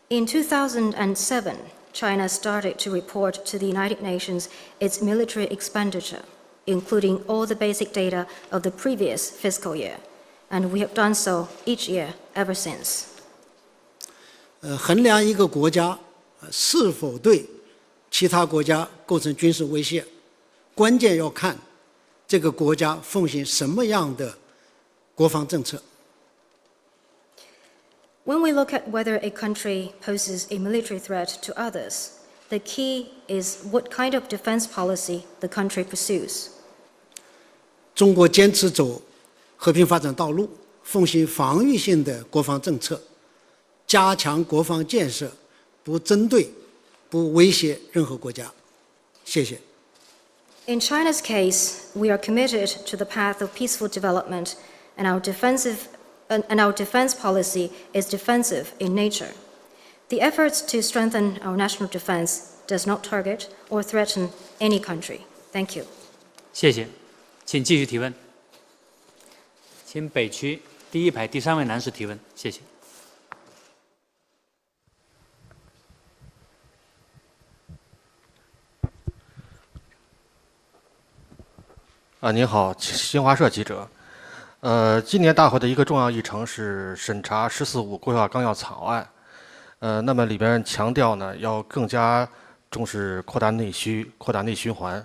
In 2007, China started to report to the United Nations its military expenditure, including all the basic data of the previous fiscal year, and we have done so each year ever since. 衡量一个国家是否对其他国家构成军事威胁，关键要看这个国家奉行什么样的国防政策。When we look at whether a country poses a military threat to others, the key is what kind of defense policy the country pursues. 中国坚持走和平发展道路，奉行防御性的国防政策，加强国防建设，不针对、不威胁任何国家。谢谢。In China's case, we are committed to the path of peaceful development, and our defense policy is defensive in nature. The efforts to strengthen our national defense does not target or threaten any country. Thank you. 谢谢，请继续提问。请北区第一排第3位男士提问，谢谢。您好，新华社记者。今年大会的一个重要议程是审查“十四五”规划纲要草案。那么里边强调呢，要更加重视扩大内需、扩大内循环。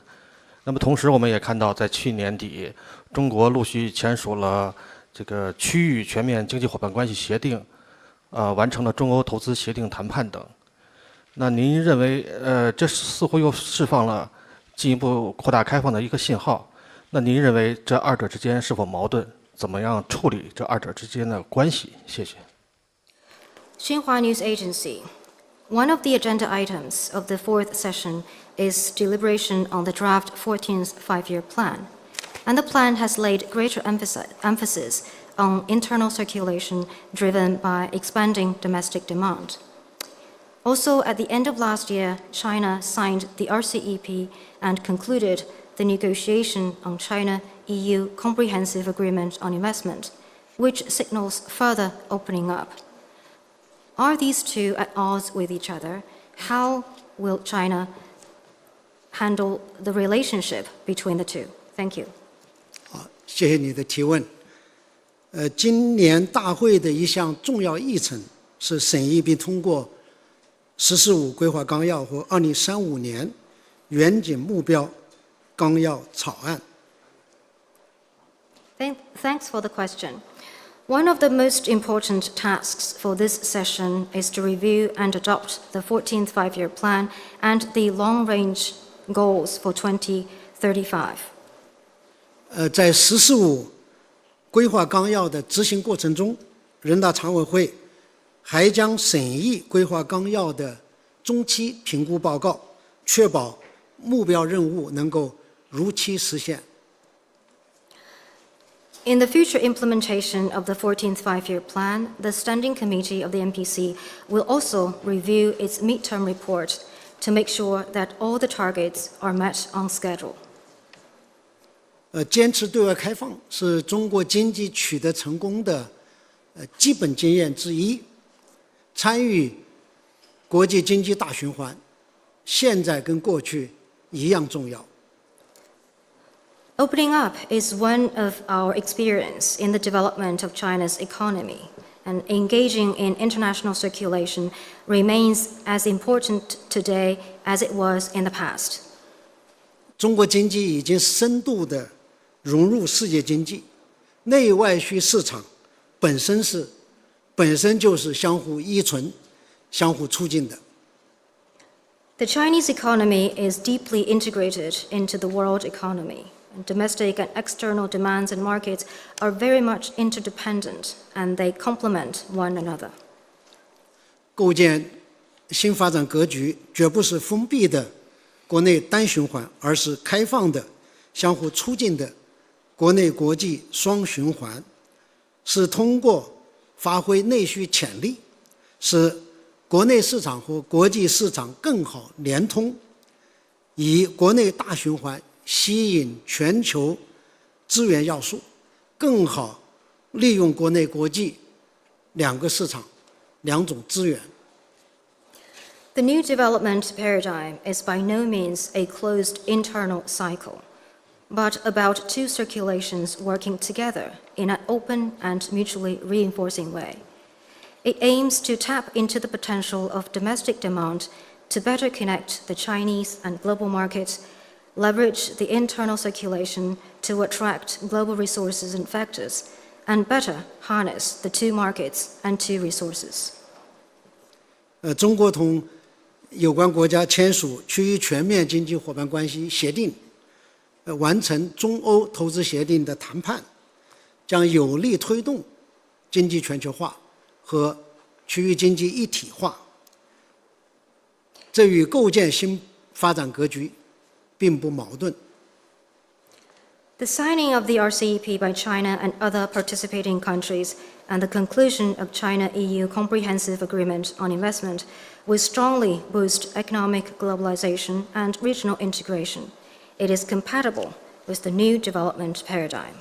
那么同时，我们也看到，在去年底，中国陆续签署了这个区域全面经济伙伴关系协定，完成了中欧投资协定谈判等。那您认为，这似乎又释放了进一步扩大开放的一个信号？那您认为这二者之间是否矛盾？怎么样处理这二者之间的关系？谢谢。Xinhua News Agency. One of the agenda items of the fourth session is deliberation on the draft 14th five-year plan, and the plan has laid greater emphasis on internal circulation driven by expanding domestic demand. Also, at the end of last year, China signed the RCEP and concluded the negotiation on China-EU Comprehensive Agreement on Investment, which signals further opening up. Are these two at odds with each other? How will China handle the relationship between the two? Thank you. 好，谢谢你的提问。今年大会的一项重要议程是审议并通过“十四五”规划纲要和2035年远景目标纲要草案。Thanks for the question. One of the most important tasks for this session is to review and adopt the 14th five-year plan and the long-range goals for 2035. 在“十四五”规划纲要的执行过程中，人大常委会还将审议规划纲要的中期评估报告，确保目标任务能够如期实现。In the future implementation of the 14th five-year plan, the Standing Committee of the NPC will also review its midterm report to make sure that all the targets are met on schedule. 坚持对外开放是中国经济取得成功的基本经验之一。参与国际经济大循环，现在跟过去一样重要。Opening up is one of our experience in the development of China's economy, and engaging in international circulation remains as important today as it was in the past. 中国经济已经深度地融入世界经济，内外需市场本身就是相互依存、相互促进的。The Chinese economy is deeply integrated into the world economy. Domestic and external demands and markets are very much interdependent, and they complement one another. 构建新发展格局绝不是封闭的国内单循环，而是开放的、相互促进的国内国际双循环，是通过发挥内需潜力，使国内市场和国际市场更好联通，以国内大循环吸引全球资源要素，更好利用国内国际两个市场、两种资源。The new development paradigm is by no means a closed internal cycle, but about two circulations working together in an open and mutually reinforcing way. It aims to tap into the potential of domestic demand to better connect the Chinese and global markets, leverage the internal circulation to attract global resources and factors, and better harness the two markets and two resources. 中国同有关国家签署区域全面经济伙伴关系协定，完成中欧投资协定的谈判，将有力推动经济全球化和区域经济一体化。这与构建新发展格局并不矛盾。The signing of the RCEP by China and other participating countries and the conclusion of China-EU Comprehensive Agreement on Investment will strongly boost economic globalization and regional integration. It is compatible with the new development paradigm.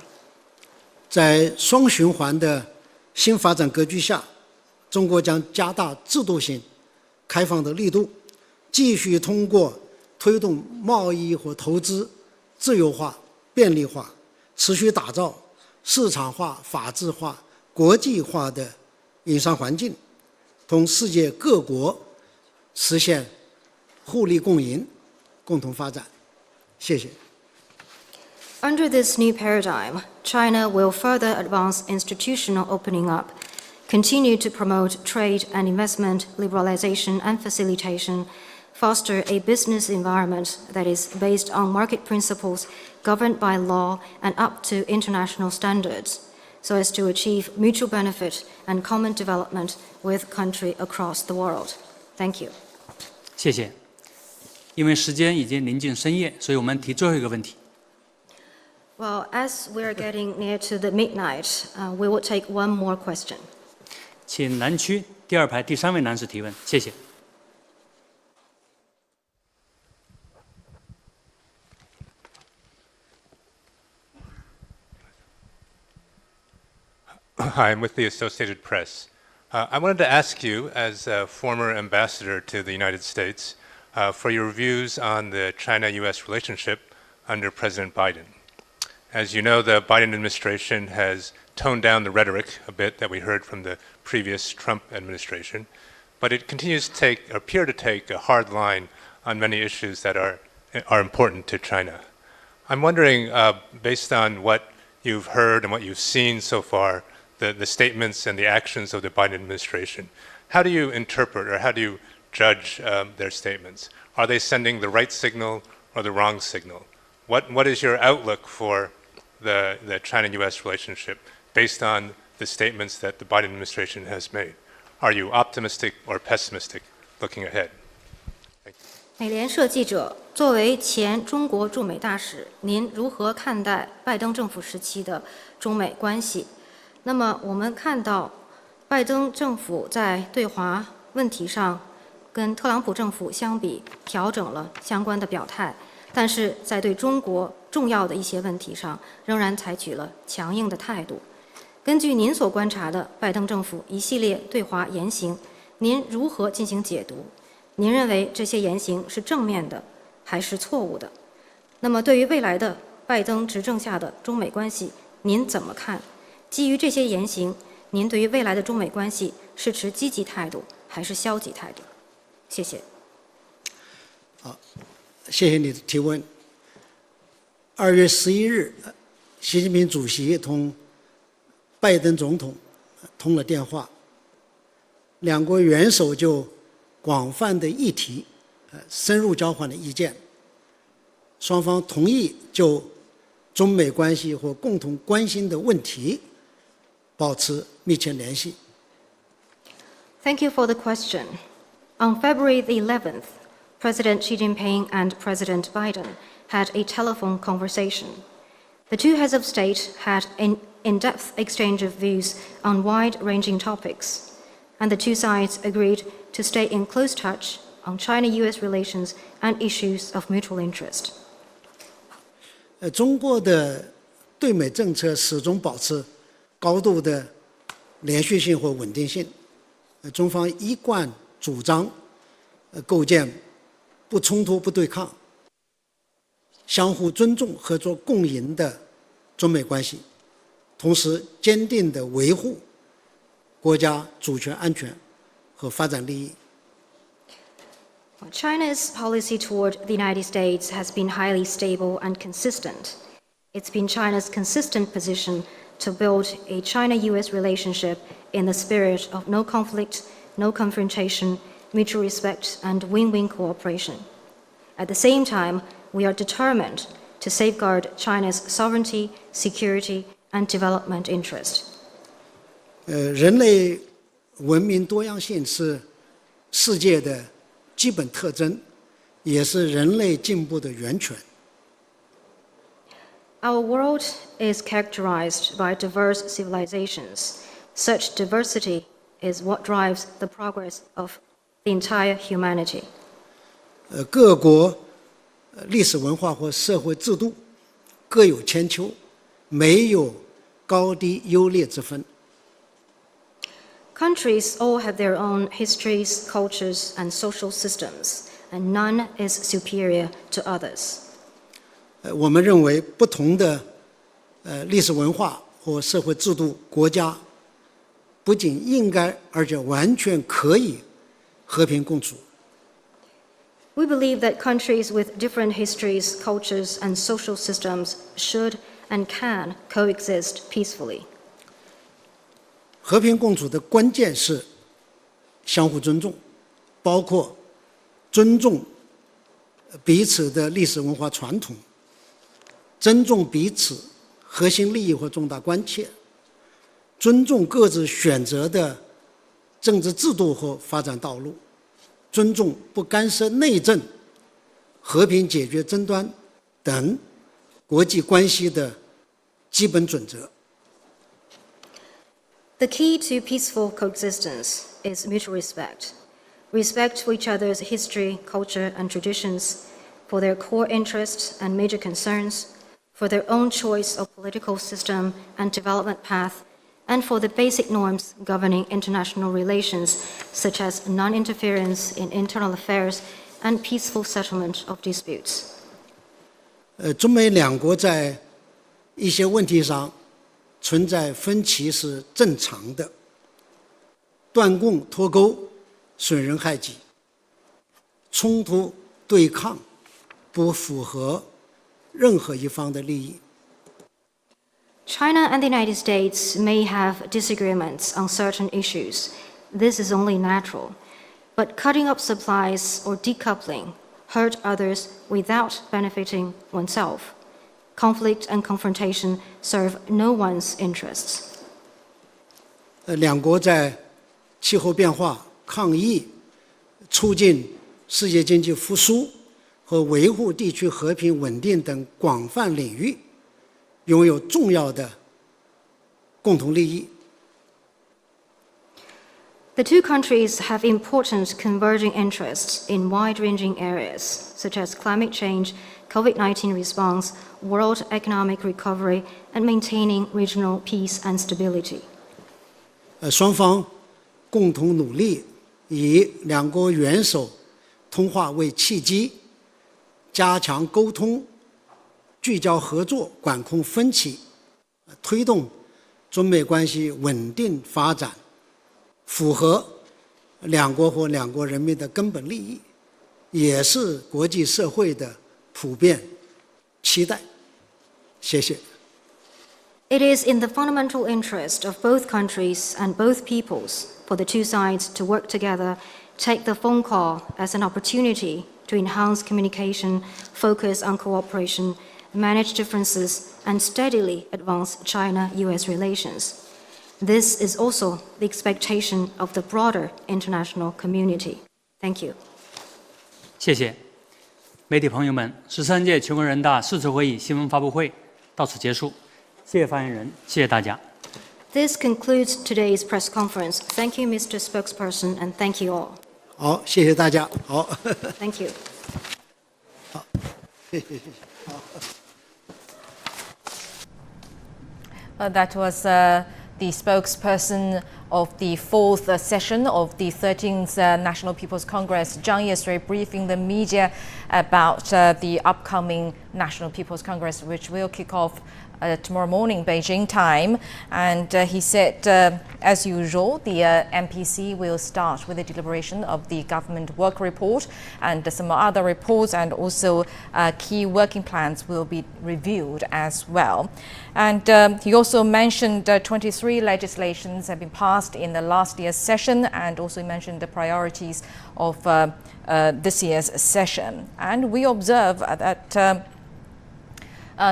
在双循环的新发展格局下，中国将加大制度性开放的力度，继续通过推动贸易和投资自由化、便利化，持续打造市场化、法治化、国际化的营商环境，同世界各国实现互利共赢、共同发展。谢谢。Under this new paradigm, China will further advance institutional opening up, continue to promote trade and investment liberalization and facilitation, foster a business environment that is based on market principles, governed by law and up to international standards, so as to achieve mutual benefit and common development with countries across the world. Thank you. 谢谢。因为时间已经临近深夜，所以我们提最后一个问题。Well, as we are getting near to the midnight, we will take one more question. 请南区第2排第3位男士提问，谢谢。Hi, I'm with the Associated Press. I wanted to ask you, as a former ambassador to the United States, for your views on the China-U.S. relationship under President Biden. As you know, the Biden administration has toned down the rhetoric a bit that we heard from the previous Trump administration, but it continues to appear to take a hard line on many issues that are important to China. I'm wondering, based on what you've heard and what you've seen so far, the statements and the actions of the Biden administration, how do you interpret or how do you judge their statements? Are they sending the right signal or the wrong signal? What is your outlook for the China-U.S. relationship based on the statements that the Biden administration has made? Are you optimistic or pessimistic looking ahead? 美联社记者，作为前中国驻美大使，您如何看待拜登政府时期的中美关系？那么我们看到，拜登政府在对华问题上跟特朗普政府相比，调整了相关的表态，但是在对中国重要的一些问题上，仍然采取了强硬的态度。根据您所观察的拜登政府一系列对华言行，您如何进行解读？您认为这些言行是正面的，还是错误的？那么对于未来的拜登执政下的中美关系，您怎么看？基于这些言行，您对于未来的中美关系是持积极态度还是消极态度？谢谢。好，谢谢你的提问。2月11日，习近平主席同拜登总统通了电话，两国元首就广泛的议题深入交换了意见，双方同意就中美关系或共同关心的问题保持密切联系。Thank you for the question. On February the 11th, President Xi Jinping and President Biden had a telephone conversation. The two heads of state had an in-depth exchange of views on wide-ranging topics, and the two sides agreed to stay in close touch on China-US relations and issues of mutual interest. 中国的对美政策始终保持高度的连续性或稳定性。中方一贯主张构建不冲突、不对抗、相互尊重、合作共赢的中美关系，同时坚定地维护国家主权、安全和发展利益。China's policy toward the United States has been highly stable and consistent. It's been China's consistent position to build a China-US relationship in the spirit of no conflict, no confrontation, mutual respect, and win-win cooperation. At the same time, we are determined to safeguard China's sovereignty, security, and development interest. 人类文明多样性是世界的基本特征，也是人类进步的源泉。Our world is characterized by diverse civilizations. Such diversity is what drives the progress of the entire humanity. 各国历史文化或社会制度各有千秋，没有高低优劣之分。Countries all have their own histories, cultures, and social systems, and none is superior to others. 我们认为不同的历史文化或社会制度国家不仅应该，而且完全可以和平共处。We believe that countries with different histories, cultures, and social systems should and can coexist peacefully. 和平共处的关键是相互尊重，包括尊重彼此的历史文化传统，尊重彼此核心利益或重大关切，尊重各自选择的政治制度和发展道路，尊重不干涉内政、和平解决争端等国际关系的基本准则。The key to peaceful coexistence is mutual respect. Respect for each other's history, culture, and traditions, for their core interests and major concerns, for their own choice of political system and development path, and for the basic norms governing international relations, such as non-interference in internal affairs and peaceful settlement of disputes. 中美两国在一些问题上存在分歧是正常的，断供脱钩损人害己，冲突对抗不符合任何一方的利益。China and the United States may have disagreements on certain issues. This is only natural. But cutting up supplies or decoupling hurt others without benefiting oneself. Conflict and confrontation serve no one's interests. 两国在气候变化、抗疫、促进世界经济复苏和维护地区和平稳定等广泛领域拥有重要的共同利益。The two countries have important converging interests in wide-ranging areas, such as climate change, COVID-19 response, world economic recovery, and maintaining regional peace and stability. 双方共同努力，以两国元首通话为契机，加强沟通，聚焦合作，管控分歧，推动中美关系稳定发展，符合两国和两国人民的根本利益，也是国际社会的普遍期待。谢谢。It is in the fundamental interest of both countries and both peoples for the two sides to work together, take the phone call as an opportunity to enhance communication, focus on cooperation, manage differences, and steadily advance China-US relations. This is also the expectation of the broader international community. Thank you. 谢谢。媒体朋友们，13届全国人大4次会议新闻发布会到此结束。谢谢发言人，谢谢大家。This concludes today's press conference. Thank you, Mr. Spokesperson, and thank you all. 好，谢谢大家。好。Thank you. 好，谢谢。好。That was the spokesperson of the fourth session of the 13th National People's Congress, Zhang Yeshui, briefing the media about the upcoming National People's Congress, which will kick off tomorrow morning, Beijing time. And he said, as usual, the NPC will start with the deliberation of the government work report, and some other reports and also key working plans will be reviewed as well. And he also mentioned 23 legislations have been passed in the last year's session, and also mentioned the priorities of this year's session. And we observe that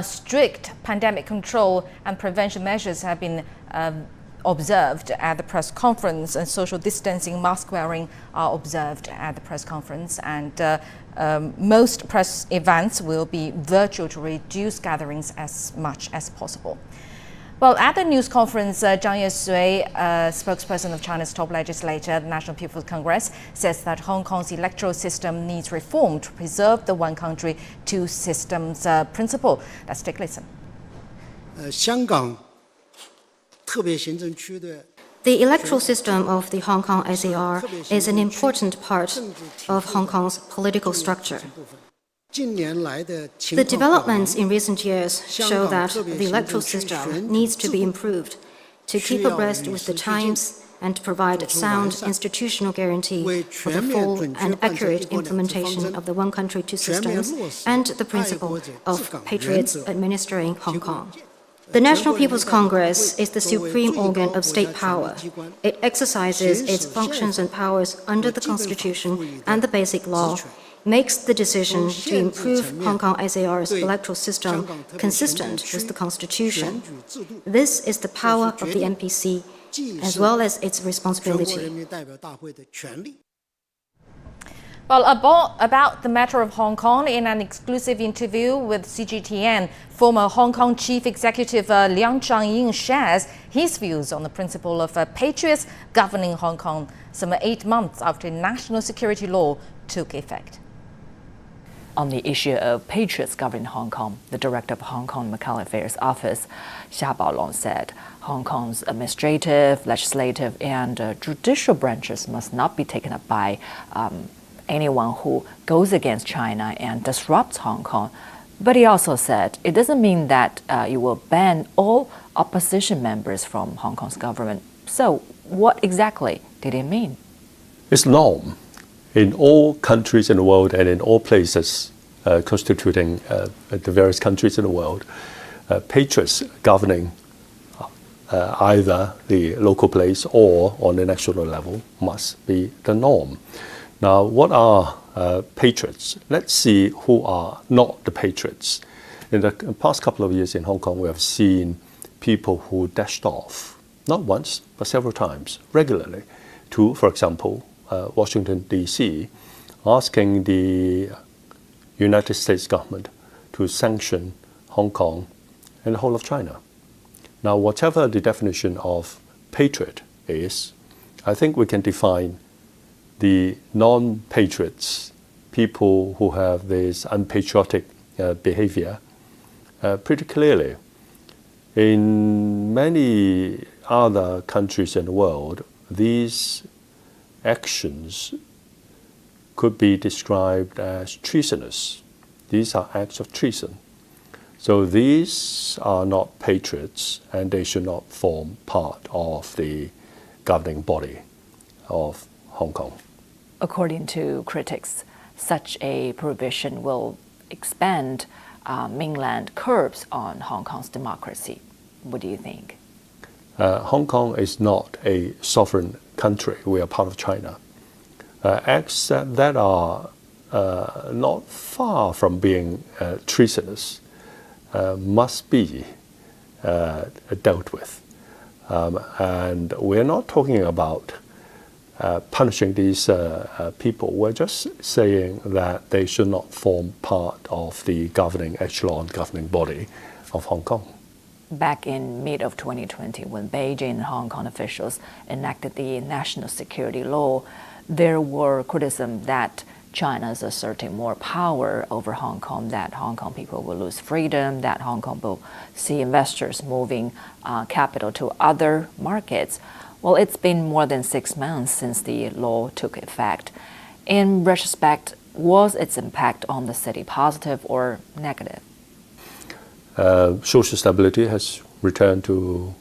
strict pandemic control and prevention measures have been observed at the press conference, and social distancing, mask wearing are observed at the press conference, and most press events will be virtual to reduce gatherings as much as possible. Well, at the news conference, Zhang Yeshui, spokesperson of China's top legislature, the National People's Congress, says that Hong Kong's electoral system needs reform to preserve the one country, two systems principle. Let's take a listen. 香港特别行政区的 The electoral system of the Hong Kong SAR is an important part of Hong Kong's political structure. The developments in recent years show that the electoral system needs to be improved to keep abreast with the times and to provide sound institutional guarantee for the full and accurate implementation of the one country, two systems and the principle of Patriots administering Hong Kong. The National People's Congress is the supreme organ of state power. It exercises its functions and powers under the Constitution and the Basic Law. makes the decision to improve Hong Kong SAR's electoral system consistent with the Constitution. This is the power of the NPC, as well as its responsibility. Well, about the matter of Hong Kong, in an exclusive interview with CGTN, former Hong Kong Chief Executive Liang Chang-ying shares his views on the principle of Patriots governing Hong Kong some 8 months after national security law took effect. On the issue of Patriots governing Hong Kong, the director of Hong Kong Macau Affairs Office, Xia Baolong, said Hong Kong's administrative, legislative, and judicial branches must not be taken up by anyone who goes against China and disrupts Hong Kong. But he also said it doesn't mean that you will ban all opposition members from Hong Kong's government. So what exactly did it mean? It's norm in all countries in the world and in all places constituting the various countries in the world. Patriots governing either the local place or on the national level must be the norm. Now, what are patriots? Let's see who are not the patriots. In the past couple of years in Hong Kong, we have seen people who dashed off, not once, but several times, regularly, to, for example, Washington, D.C., asking the United States government to sanction Hong Kong and the whole of China. Now, whatever the definition of patriot is, I think we can define the non-patriots, people who have this unpatriotic behavior, pretty clearly. In many other countries in the world, these actions could be described as treasonous. These are acts of treason. So these are not patriots, and they should not form part of the governing body of Hong Kong. According to critics, such a prohibition will expand mainland curbs on Hong Kong's democracy. What do you think? Hong Kong is not a sovereign country. We are part of China. Acts that are not far from being treasonous must be dealt with. And we're not talking about punishing these people. We're just saying that they should not form part of the governing echelon, governing body of Hong Kong. Back in mid of 2020, when Beijing and Hong Kong officials enacted the national security law, there were criticism that China is asserting more power over Hong Kong, that Hong Kong people will lose freedom, that Hong Kong will see investors moving capital to other markets. Well, it's been more than 6 months since the law took effect. In retrospect, was its impact on the city positive or negative? Social stability has returned to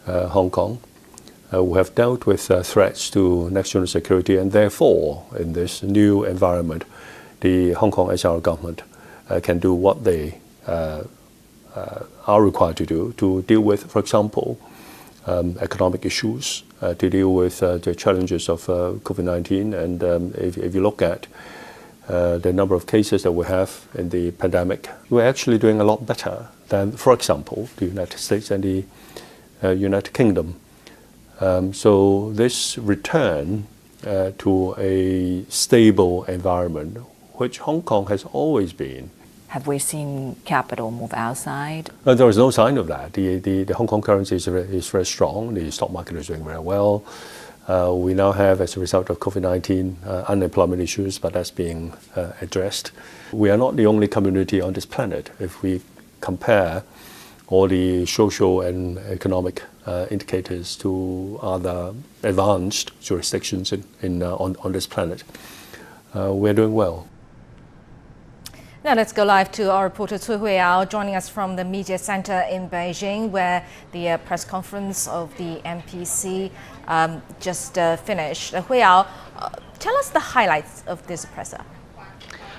Hong Kong. We have dealt with threats to national security, and therefore, in this new environment, the Hong Kong SAR government can do what they are required to do to deal with, for example, economic issues, to deal with the challenges of COVID-19. And if you look at the number of cases that we have in the pandemic, we're actually doing a lot better than, for example, the United States and the United Kingdom. So this return to a stable environment, which Hong Kong has always been. Have we seen capital move outside? There is no sign of that. The Hong Kong currency is very strong. The stock market is doing very well. We now have, as a result of COVID-19, unemployment issues, but that's being addressed. We are not the only community on this planet. If we compare all the social and economic indicators to other advanced jurisdictions on this planet, we're doing well. Now let's go live to our reporter Cui Huiyao, joining us from the media center in Beijing, where the press conference of the NPC just finished. Huiyao, tell us the highlights of this presser.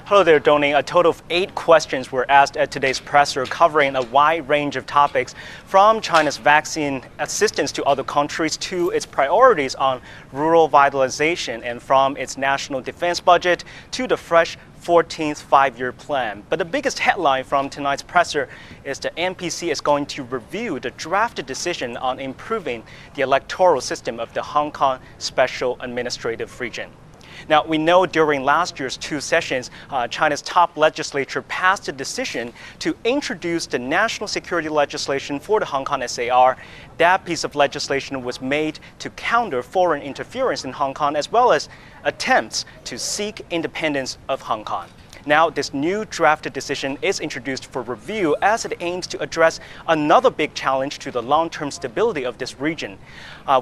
Hello there, Doni. A total of 8 questions were asked at today's presser, covering a wide range of topics, from China's vaccine assistance to other countries to its priorities on rural vitalization, and from its national defense budget to the fresh 14th five-year plan. But the biggest headline from tonight's presser is the NPC is going to review the drafted decision on improving the electoral system of the Hong Kong Special Administrative Region. Now, we know during last year's 2 sessions, China's top legislature passed a decision to introduce the national security legislation for the Hong Kong SAR. That piece of legislation was made to counter foreign interference in Hong Kong, as well as attempts to seek independence of Hong Kong. Now, this new drafted decision is introduced for review as it aims to address another big challenge to the long-term stability of this region.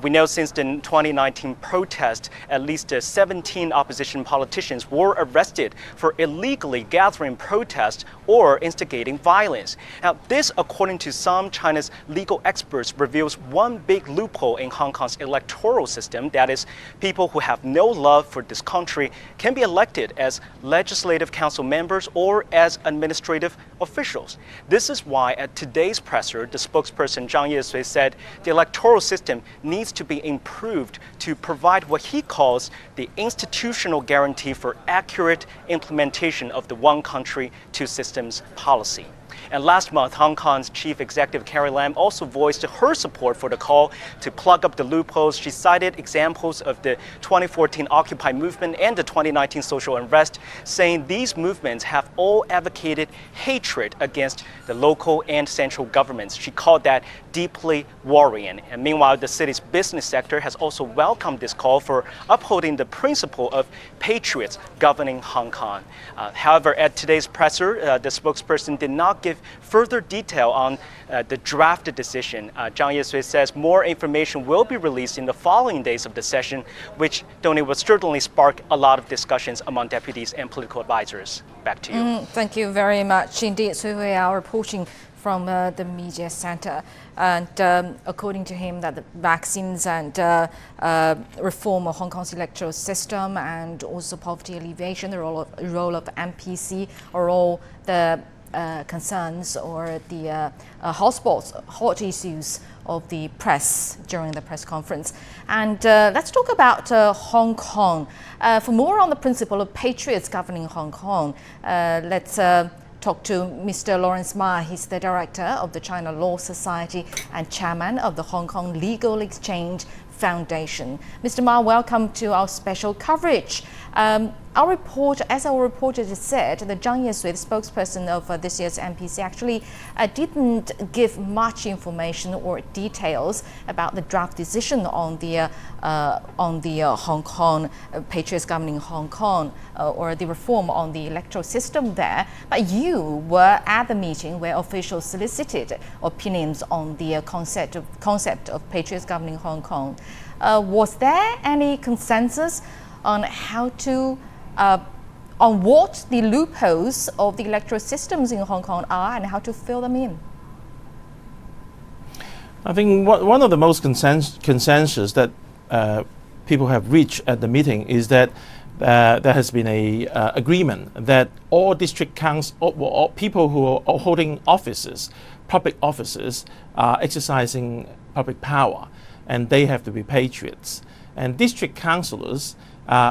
We know since the 2019 protest, at least 17 opposition politicians were arrested for illegally gathering protests or instigating violence. Now, this, according to some China's legal experts, reveals one big loophole in Hong Kong's electoral system. That is, people who have no love for this country can be elected as legislative council members or as administrative officials. This is why at today's presser, the spokesperson Zhang Yesui said the electoral system needs to be improved to provide what he calls the institutional guarantee for accurate implementation of the one country, two systems policy. And last month, Hong Kong's Chief Executive Carrie Lam also voiced her support for the call to plug up the loopholes. She cited examples of the 2014 Occupy movement and the 2019 social unrest, saying these movements have all advocated hatred against the local and central governments. She called that deeply worrying. And meanwhile, the city's business sector has also welcomed this call for upholding the principle of Patriots governing Hong Kong. However, at today's presser, the spokesperson did not give further detail on the drafted decision. Zhang Yesui says more information will be released in the following days of the session, which, Tony, will certainly spark a lot of discussions among deputies and political advisors. Back to you. Thank you very much indeed. So we are reporting from the media center, and according to him, that the vaccines and reform of Hong Kong's electoral system and also poverty alleviation, the role of NPC, are all the concerns or the hot issues of the press during the press conference. And let's talk about Hong Kong. For more on the principle of Patriots governing Hong Kong, let's talk to Mr. Lawrence Ma. He's the director of the China Law Society and chairman of the Hong Kong Legal Exchange Foundation. Mr. Ma, welcome to our special coverage. Our reporter just said, that Zhang Yesui, the spokesperson of this year's NPC, actually didn't give much information or details about the draft decision on the Hong Kong Patriots governing Hong Kong or the reform on the electoral system there. But you were at the meeting where officials solicited opinions on the concept of Patriots governing Hong Kong. Was there any consensus on how to on what the loopholes of the electoral systems in Hong Kong are and how to fill them in? I think one of the most consensus that people have reached at the meeting is that there has been a agreement that all district councils, all people who are holding offices, public offices, are exercising public power, and they have to be patriots. And district councillors,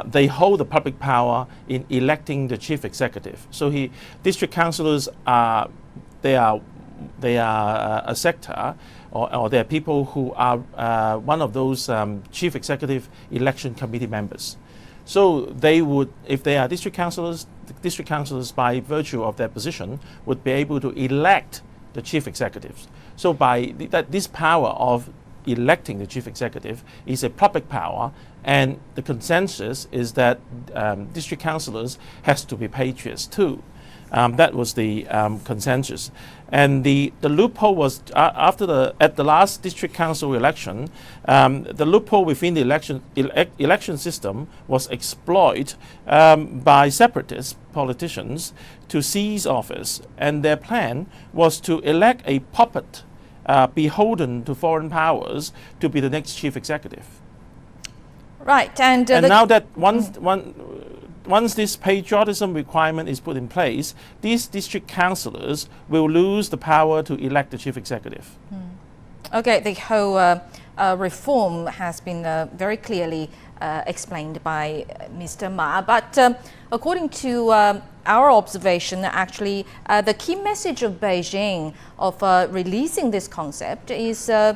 they hold the public power in electing the chief executive. So district councillors they are a sector, or they are people who are one of those chief executive election committee members. So they would, if they are district councillors, by virtue of their position would be able to elect the chief executives. So by this power of electing the chief executive is a public power, and the consensus is that district councillors has to be patriots too. That was the consensus. And the loophole was at the last district council election, the loophole within the election system was exploited by separatist politicians to seize office, and their plan was to elect a puppet beholden to foreign powers to be the next chief executive. Right, and now that once this patriotism requirement is put in place, these district councillors will lose the power to elect the chief executive. Okay, the whole reform has been very clearly explained by Mr. Ma, but according to our observation, actually, the key message of Beijing of releasing this concept is to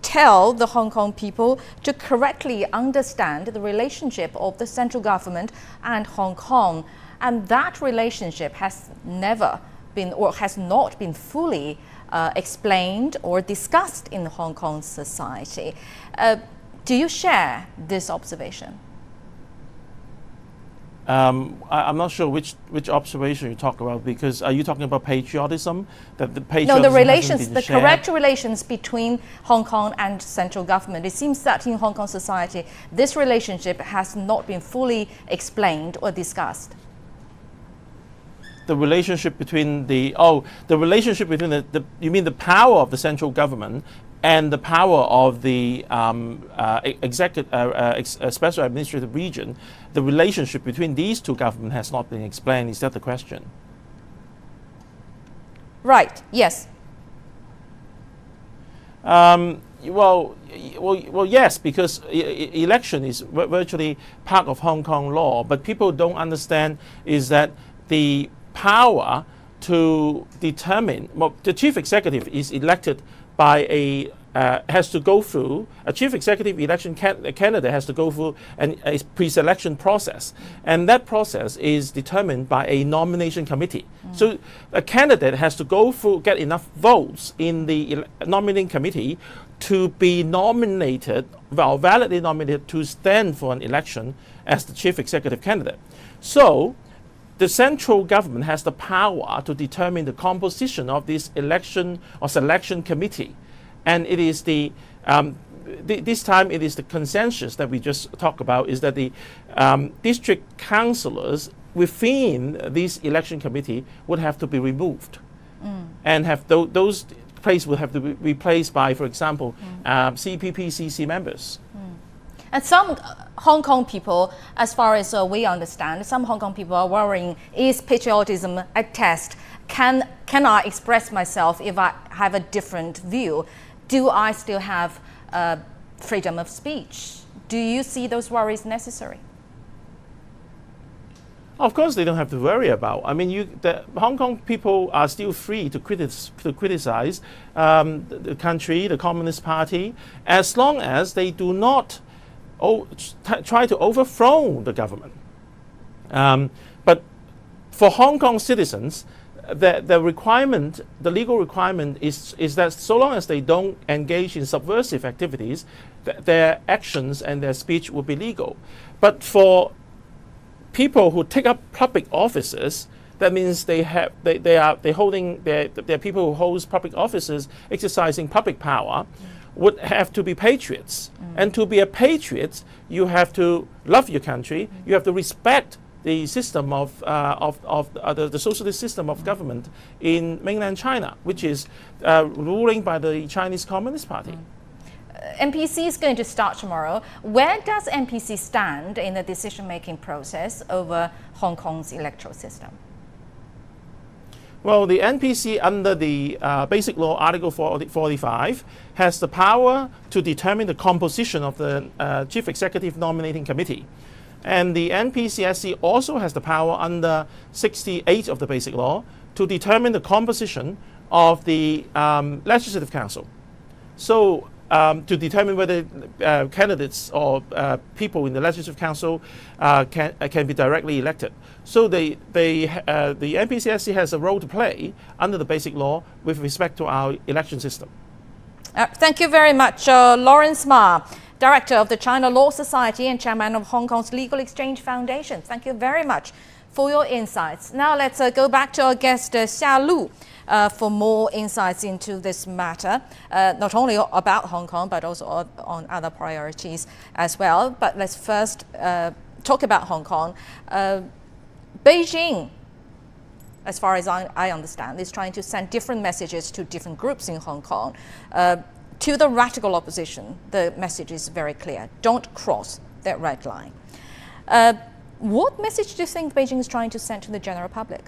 tell the Hong Kong people to correctly understand the relationship of the central government and Hong Kong, and that relationship has never been or has not been fully explained or discussed in Hong Kong society. Do you share this observation? I'm not sure which observation you talk about, because are you talking about patriotism? That the No, the relations, the shared? correct relations between Hong Kong and central government. It seems that in Hong Kong society, this relationship has not been fully explained or discussed. The relationship between the relationship between the you mean the power of the central government and the power of the special administrative region, the relationship between these two governments has not been explained. Is that the question? Right, yes. Well, yes, because election is virtually part of Hong Kong law, but people don't understand is that the power to determine, well, the chief executive is elected by has to go through a chief executive election candidate has to go through a pre-selection process, and that process is determined by a nomination committee. So a candidate has to go through, get enough votes in the nominating committee to be nominated, well, validly nominated to stand for an election as the chief executive candidate. So the central government has the power to determine the composition of this election or selection committee. And it is this time it is the consensus that we just talked about, is that the district councillors within this election committee would have to be removed, and have those places would have to be replaced by, for example, CPPCC members. And some Hong Kong people, as far as we understand, some Hong Kong people are worrying, is patriotism a test? Can I express myself if I have a different view? Do I still have freedom of speech? Do you see those worries necessary? Of course, they don't have to worry about. I mean, the Hong Kong people are still free to criticize the country, the Communist Party, as long as they do not try to overthrow the government. But for Hong Kong citizens, the requirement, the legal requirement is that so long as they don't engage in subversive activities, their actions and their speech will be legal. But for people who take up public offices, that means they're people who hold public offices exercising public power, would have to be patriots. And to be a patriot, you have to love your country, you have to respect the system of the socialist system of government in mainland China, which is ruling by the Chinese Communist Party. NPC is going to start tomorrow. Where does NPC stand in the decision-making process over Hong Kong's electoral system? Well, the NPC, under the Basic Law Article 45, has the power to determine the composition of the Chief Executive Nominating Committee. And the NPCSC also has the power under 68 of the Basic Law to determine the composition of the Legislative Council. So to determine whether candidates or people in the Legislative Council can be directly elected. So the NPCSC has a role to play under the Basic Law with respect to our election system. Thank you very much, Lawrence Ma, Director of the China Law Society and Chairman of Hong Kong's Legal Exchange Foundation. Thank you very much for your insights. Now let's go back to our guest, Xia Lu, for more insights into this matter, not only about Hong Kong, but also on other priorities as well. But let's first talk about Hong Kong. Beijing, as far as I understand, is trying to send different messages to different groups in Hong Kong. To the radical opposition, the message is very clear. Don't cross that red line. What message do you think Beijing is trying to send to the general public?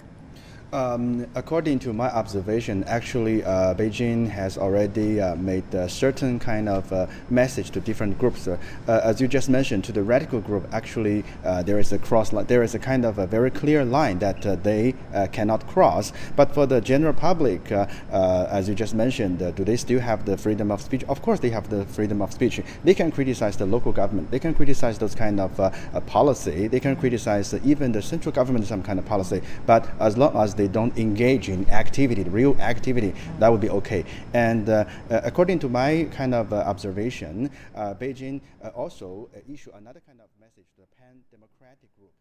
According to my observation, actually, Beijing has already made a certain kind of message to different groups. As you just mentioned, to the radical group, actually, there is a cross line. There is a kind of a very clear line that they cannot cross. But for the general public, as you just mentioned, do they still have the freedom of speech? Of course, they have the freedom of speech. They can criticize the local government. They can criticize those kind of policy. They can criticize even the central government some kind of policy. But as long as they don't engage in activity, real activity, that would be okay. And according to my kind of observation, Beijing also issue another kind of message to the pan-democratic group.